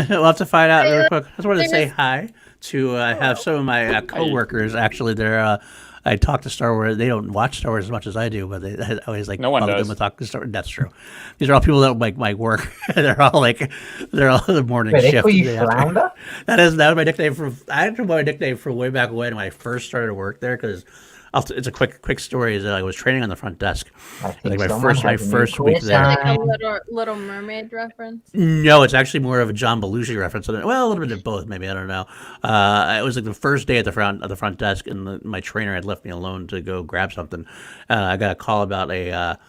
We'll have to find out real quick. I just wanted to say hi to have some of my coworkers. Actually, they're. I talk to Star Wars. They don't watch Star Wars as much as I do, but they I always like No one bug does. them with talk to Star Wars. That's true. These are all people that like my work. they're all the morning Wait, they shift. call you They have to- Flounder? That was my nickname from. I had my nickname from way back when I first started work there because it's a quick story. Is that I was training on the front desk. I Like think my someone first has a new week quiz there. Like a sign. little Mermaid reference. No, it's actually more of a John Belushi reference. Well, a little bit of both, maybe. I don't know. It was like the first day at the front desk, and my trainer had left me alone to go grab something. I got a call about a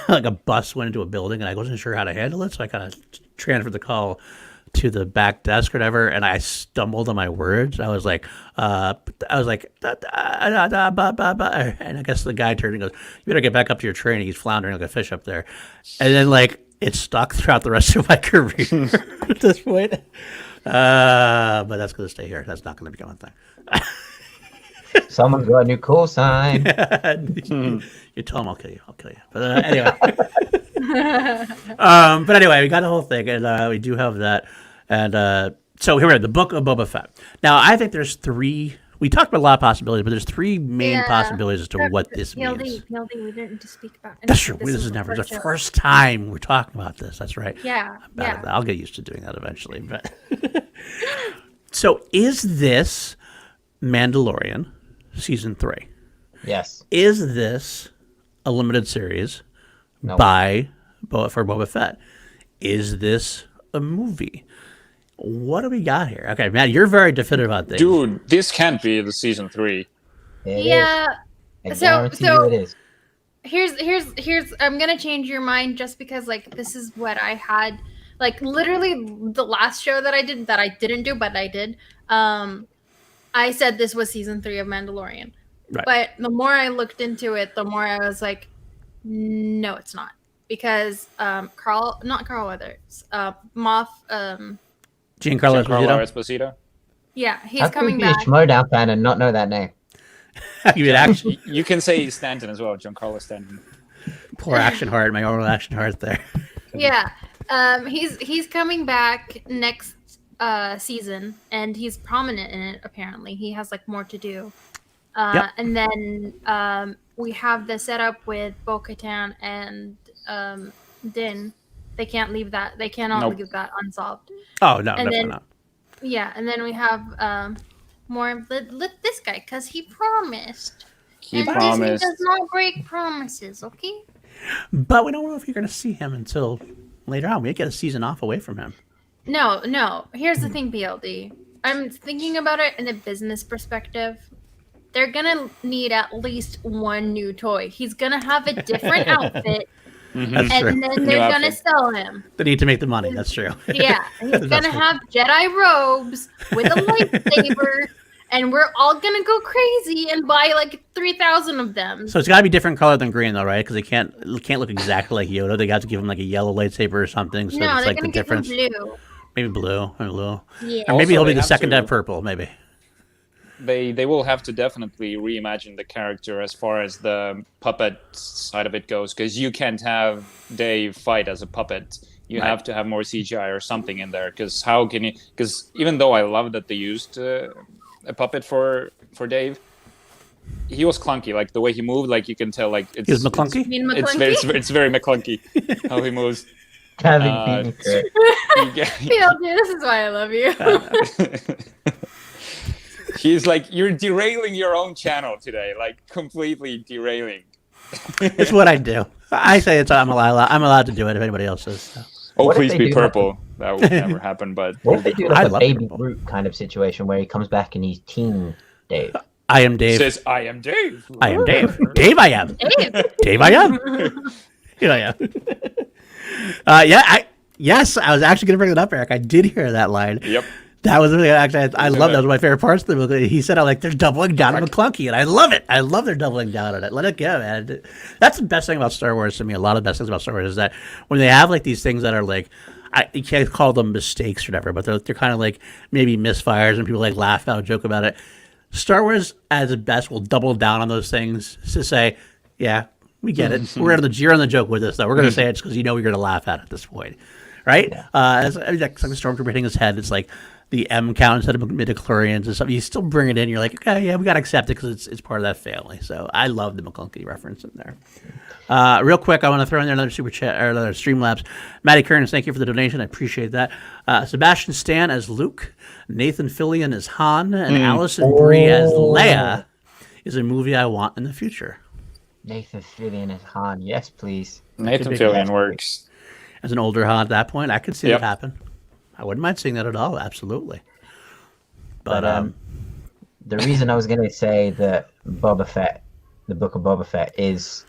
like a bus went into a building, and I wasn't sure how to handle it, so I kind of transferred the call to the back desk or whatever, and I stumbled on my words. I was like, and I guess the guy turned and goes, "You better get back up to your training. He's floundering like a fish up there." And then like it stuck throughout the rest of my career at this point. But that's going to stay here. That's not going to become a thing. Someone's got a new call sign. You tell him I'll kill you. I'll kill you. But anyway. But anyway, we got the whole thing, and we do have that. And so here we are, the Book of Boba Fett. Now, I think there's three. We talked about a lot of possibilities, but there's three main possibilities as to what this means. PLD, we didn't just speak about. That's true. This is never the first time we're talking about this. That's right. Yeah, But I'll get used to doing that eventually. But so, is this Mandalorian season 3? Yes. Is this a limited series No. for Boba Fett? Is this a movie? What do we got here? Okay, Matt, you're very definitive on things. Dude, this can't be the season 3. It Yeah. is. I So- guarantee so- you it is. Here's I'm gonna change your mind just because like this is what I had like literally the last show that I didn't do but I did. I said this was season 3 of Mandalorian. Right. But the more I looked into it, the more I was like, no, it's not. Because not Carl Weathers, Moff Giancarlo Giancarlo Esposito. Esposito. yeah, he's How can coming you be a back. Schmodown fan and not know that name? You would actually You can say Stanton as well, Giancarlo Stanton. poor action heart, my oral action heart there. Yeah. He's coming back next season and he's prominent in it apparently. He has like more to do. Yep. And then we have the setup with Bo-Katan and Din. They can't leave that. They cannot Nope. leave that unsolved. Oh no, And definitely then- not. Yeah, and then we have more of this guy because he promised. He and promised. Disney does not break promises, okay? But we don't know if you're going to see him until later on. We get a season off away from him. No. Here's the thing, PLD. I'm thinking about it in a business perspective. They're gonna need at least one new toy. He's gonna have a different outfit, That's true. and then New they're gonna outfit. sell him. They need to make the money. That's true. Yeah, he's That's gonna true. have Jedi robes with a lightsaber, and we're all gonna go crazy and buy like 3,000 of them. So it's got to be different color than green, though, right? Because it can't look exactly like Yoda. They got to give him like a yellow lightsaber or something. So No, it's they're like the gonna give him difference. blue. Maybe blue. Yeah. Or maybe Also, he'll be they the have second to- Dev Purple. Maybe. They will have to definitely reimagine the character as far as the puppet side of it goes, because you can't have Dave fight as a puppet. You Right. have to have more CGI or something in there, because how can you? Because even though I love that they used a puppet for Dave, he was clunky. Like the way he moved, like you can tell, like He was McClunky? You mean It's McClunky? it's very McClunky how he moves. Having Uh, been correct. PLD, this is why I love you. He's like, you're derailing your own channel today, like completely derailing. It's what I do. I say I'm allowed to do it if anybody else says so. Oh, What if please they be do purple. That would never happen, but What if they do I like a love baby purple. Groot kind of situation where he comes back and he's Teen Dave? I am Dave. says, I am Dave. I am Dave. Dave, I am. Dave. Dave, I am. Here I am. Yes, I was actually going to bring it up, Eric. I did hear that line. Yep. That was really actually. I love that. Was my favorite parts of the movie. He said, "I like they're doubling down on McClunky," and I love it. I love they're doubling down on it. Let it go, man. That's the best thing about Star Wars to me. A lot of the best things about Star Wars is that when they have like these things that are like, you can't call them mistakes or whatever, but they're kind of like maybe misfires, and people like laugh out, joke about it. Star Wars, as the best, will double down on those things to say, "Yeah, we get it. You're on the joke with this, though. We're going to say it because you know we're going to laugh at it at this point." Right? It's like the Stormtrooper hitting his head. It's like the M count instead of midichlorians and stuff. You still bring it in. You're like, okay, yeah, we got to accept it because it's part of that family. So I love the McClunky reference in there. Real quick, I want to throw in there another super chat or another Streamlabs. Matty Kearns, thank you for the donation. I appreciate that. Sebastian Stan as Luke, Nathan Fillion as Han, and Allison Brie as Leia is a movie I want in the future. Nathan Fillion as Han. Yes, please. Nathan Fillion works. As an older Han at that point, I could see Yep. that happen. I wouldn't mind seeing that at all. Absolutely. But The reason I was going to say that Boba Fett, the Book of Boba Fett, is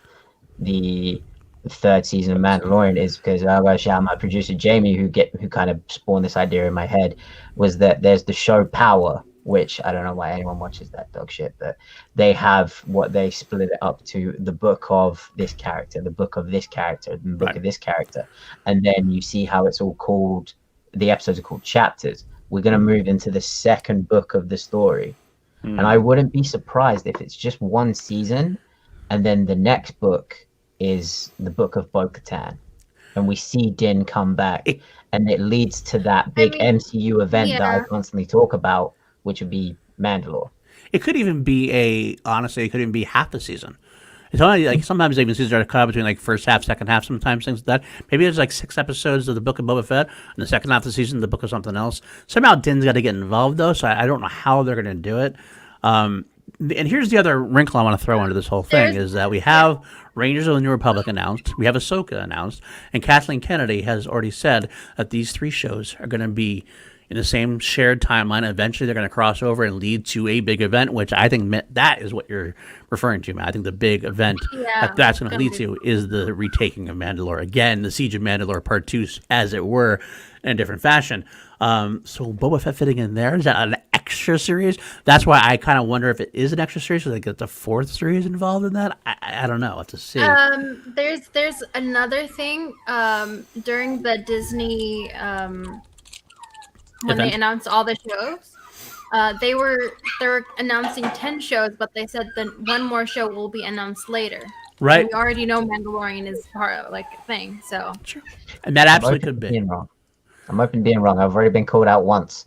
the third season of Mandalorian is because I gotta shout out my producer Jamie, who kind of spawned this idea in my head, was that there's the show Power, which I don't know why anyone watches that dog shit, but they have what they split it up to: the book of this character, the book of this character, the book of this character, and then you see how it's all called. The episodes are called chapters. We're going to move into the second book of the story. And I wouldn't be surprised if it's just one season and then the next book is the book of Bo-Katan. And we see Din come back and it leads to that big MCU event that I constantly talk about, which would be Mandalore. it could even be honestly, it could even be half a season. It's only like sometimes even seasons are cut between like first half, second half. Sometimes things like that. Maybe there's like 6 episodes of the Book of Boba Fett, and the second half of the season, the Book of something else. Somehow Din's got to get involved though, so I don't know how they're going to do it. And here's the other wrinkle I want to throw into this whole thing is that we have Rangers of the New Republic announced, we have Ahsoka announced, and Kathleen Kennedy has already said that these 3 shows are going to be in the same shared timeline. Eventually, they're going to cross over and lead to a big event, which I think that is what you're referring to, man. I think the big event that's going to lead to is the retaking of Mandalore. Again, the Siege of Mandalore Part 2, as it were, in a different fashion. So Boba Fett fitting in there, is that an extra series? That's why I kind of wonder if it is an extra series, so they get the 4th series involved in that. I don't know. I'll have to see. There's another thing during the Disney when they announced all the shows, they were announcing 10 shows, but they said that one more show will be announced later. Right. And we already know Mandalorian is part of like a thing, so. Sure. And that absolutely could be. I'm open to being wrong. I've already been called out once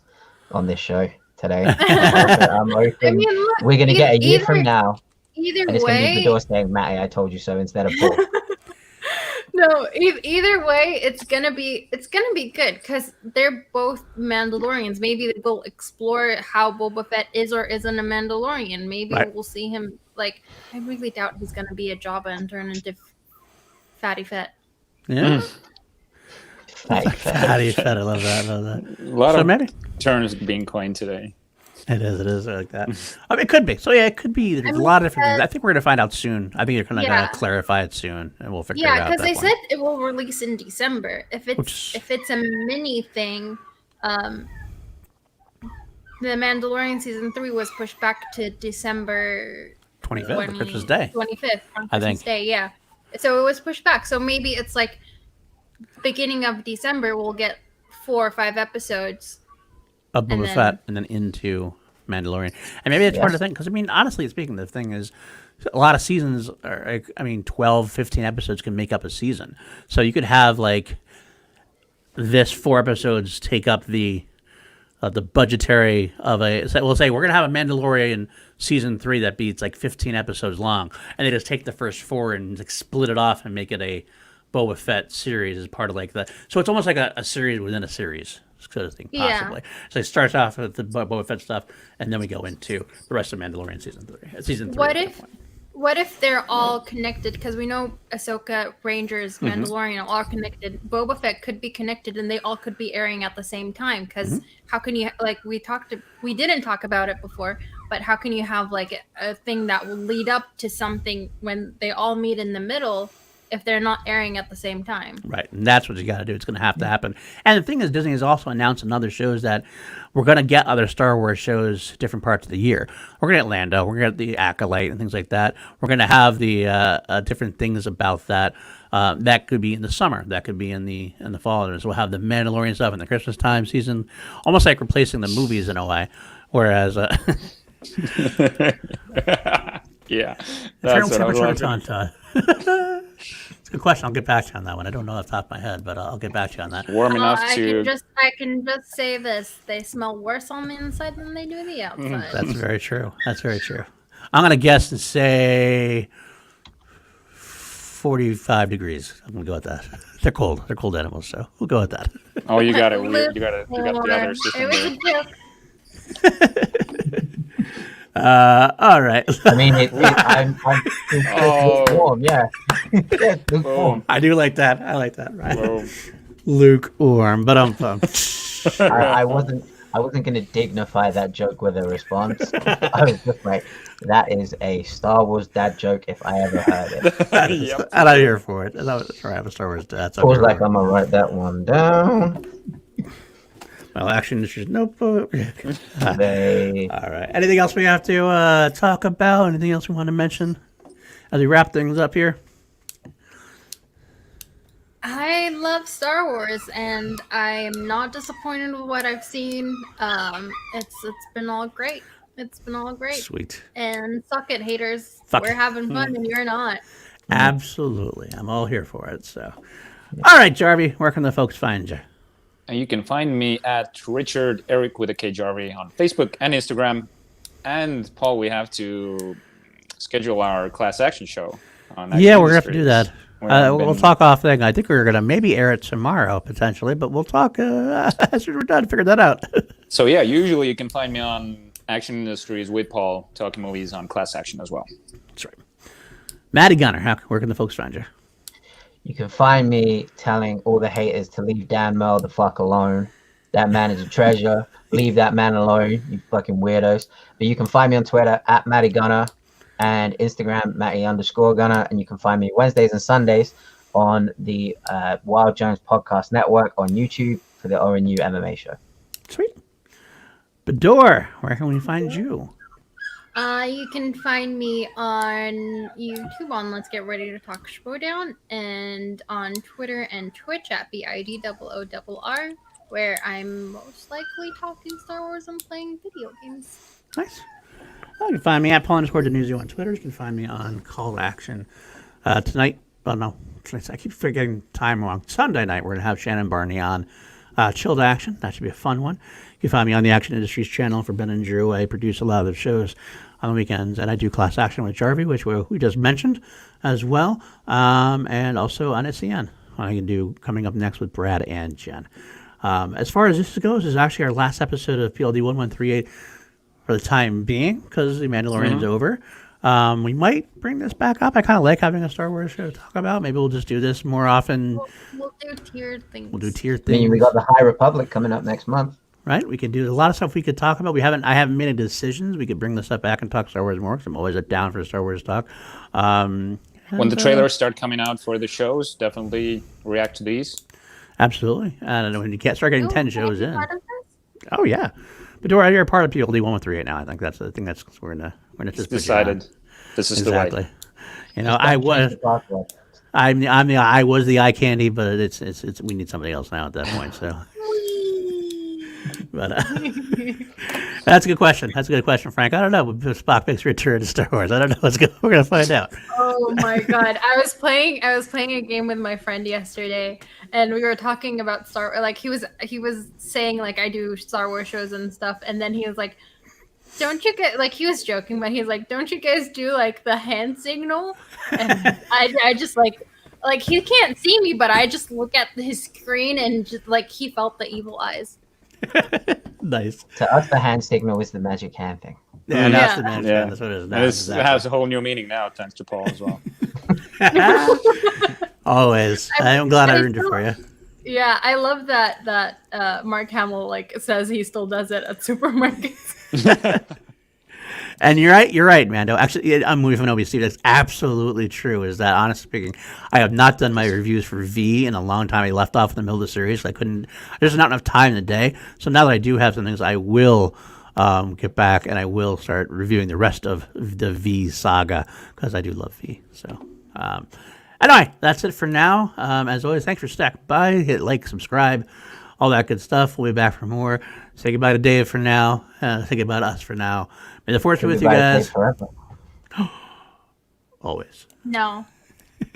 on this show today. I'm open. I mean, look, we're gonna get a year from now. Either and it's gonna be the way, door saying, "Matty, I told you so," instead of Paul. no. Either way, it's gonna be good because they're both Mandalorians. Maybe they will explore how Boba Fett is or isn't a Mandalorian. Maybe we'll see him. Like, I really doubt he's gonna be a Jabba and turn into Fatty Fett. Yeah. Fatty Fett. I love that. A lot So of maybe terms being coined today. it is. I like that. I mean, it could be. So yeah, it could be. There's a lot of different things. I think we're gonna find out soon. I think you're gonna clarify it soon, and we'll figure it out. Yeah, because they said it will release in December. If it's a mini thing, the Mandalorian season 3 was pushed back to December 25th, Christmas Day. 25th on I Christmas think. Day, yeah. So it was pushed back. So maybe it's like beginning of December we'll get 4 or 5 episodes of Boba Fett and then into Mandalorian. And maybe it's hard to think because, I mean, honestly speaking, the thing is a lot of seasons are, I mean, 12, 15 episodes can make up a season. So you could have like this 4 episodes take up the budgetary of we'll say we're going to have a Mandalorian season 3 that beats like 15 episodes long. And they just take the first 4 and like split it off and make it a Boba Fett series as part of like the, so it's almost like a series within a series sort of thing, possibly. Yeah. So it starts off with the Boba Fett stuff, and then we go into the rest of Mandalorian season 3. What if they're all connected? Because we know Ahsoka, Rangers, Mandalorian are all connected. Boba Fett could be connected, and they all could be airing at the same time. Because how can you, like we didn't talk about it before, but how can you have like a thing that will lead up to something when they all meet in the middle if they're not airing at the same time? Right, and that's what you got to do. It's going to have to happen. And the thing is, Disney has also announced in other shows that we're going to get other Star Wars shows different parts of the year. We're going to get Lando, we're going to get the Acolyte and things like that. We're going to have the different things about that. That could be in the summer. That could be in the fall. We'll have the Mandalorian stuff in the Christmas time season, almost like replacing the movies in a way. Whereas, yeah, that's what I was wondering. It's a good question. I'll get back to you on that one. I don't know off the top of my head, but I'll get back to you on that. Warm enough to. I can just say this: they smell worse on the inside than they do the outside. That's very true. That's very true. I'm gonna guess and say 45 degrees. I'm gonna go with that. They're cold. They're cold animals, so we'll go with that. Oh, you got it. You got the other system. It was a joke. All right. I mean, I'm lukewarm, yeah. Lukewarm. I do like that. I like that. Right. Lukewarm, but I wasn't going to dignify that joke with a response. I was just like, that is a Star Wars dad joke if I ever heard it. Yep. And I'm here for it. That's right. I'm a Star Wars dad. So I was like, I'm going to write that one down. Well, Action Industries notebook. All They... right. Anything else we have to talk about? Anything else we want to mention as we wrap things up here? I love Star Wars, and I'm not disappointed with what I've seen. It's been all great. It's been all great. Sweet. And suck it, haters. Fuck. We're having fun, and you're not. Absolutely. I'm all here for it. So, all right, Jarvie, where can the folks find you? And you can find me at Richard Eric with a K Jarvie on Facebook and Instagram. And Paul, we have to schedule our class action show. Yeah, we're gonna have to do that. We'll talk off thing. I think we're gonna maybe air it tomorrow potentially, but we'll talk as we're done to figure that out. So yeah, usually you can find me on Action Industries with Paul talking movies on Class Action as well. That's right. Matty Gunner, where can the folks find you? You can find me telling all the haters to leave Dan Merle the fuck alone. That man is a treasure. Leave that man alone, you fucking weirdos. But you can find me on Twitter at Matty Gunner and Instagram Matty_Gunner. And you can find me Wednesdays and Sundays on the Wild Jones Podcast Network on YouTube for the ONU MMA show. Sweet. Bador, where can we find you? You can find me on YouTube on Let's Get Ready to Talk Showdown, and on Twitter and Twitch at BIDOORR, where I'm most likely talking Star Wars and playing video games. Nice. Well, you can find me at Paul_Denuzio on Twitter. You can find me on Call to Action tonight. Oh, no. I keep forgetting time wrong. Sunday night, we're going to have Shannon Barney on Chill to Action. That should be a fun one. You can find me on the Action Industries channel for Ben and Drew. I produce a lot of the shows on the weekends, and I do Class Action with Jarvie, which we just mentioned as well, and also on SCN. I can do coming up next with Brad and Jen. As far as this goes, this is actually our last episode of PLD-1138 for the time being, because the Mandalorian is over. We might bring this back up. I kind of like having a Star Wars show to talk about. Maybe we'll just do this more often. We'll do tiered things. I mean, we got the High Republic coming up next month. Right, we could do a lot of stuff we could talk about. I haven't made any decisions. We could bring this up back and talk Star Wars more, because I'm always down for Star Wars talk. When the trailers start coming out for the shows, definitely react to these. Absolutely. And when you can't start getting 10 shows in. Oh yeah, but you're a part of PLD-1138 now. I think that's the thing. That's we're gonna just decided. This is exactly. The way. You know, I was the eye candy, but it's we need somebody else now at that point. So. But that's a good question. That's a good question, Frank. I don't know. Spock makes a return to Star Wars. I don't know. We're gonna find out. Oh my god! I was playing a game with my friend yesterday, and we were talking about Like he was saying like I do Star Wars shows and stuff, and then he was like, "Don't you get like?" He was joking, but he's like, "Don't you guys do like the hand signal?" And I just like he can't see me, but I just look at his screen and just like he felt the evil eyes. Nice. To us, the hand signal is the magic hand thing. Yeah, that's Yeah. the man. Yeah. That's what it is now. And it Exactly. has a whole new meaning now, thanks to Paul as well. Always. I'm glad I ruined it for you. Yeah, I love that Mark Hamill like says he still does it at supermarkets. And you're right, Mando. Actually, I'm with Nobi Steve. That's absolutely true. Is that, honestly speaking, I have not done my reviews for V in a long time. I left off in the middle of the series. I couldn't. There's not enough time in the day. So now that I do have some things, I will get back and I will start reviewing the rest of the V saga because I do love V. So anyway, that's it for now. As always, thanks for stacking by. Hit like, subscribe, all that good stuff. We'll be back for more. Say goodbye to Dave for now. Say goodbye to us for now. May the force be with you guys. Forever. Always. No.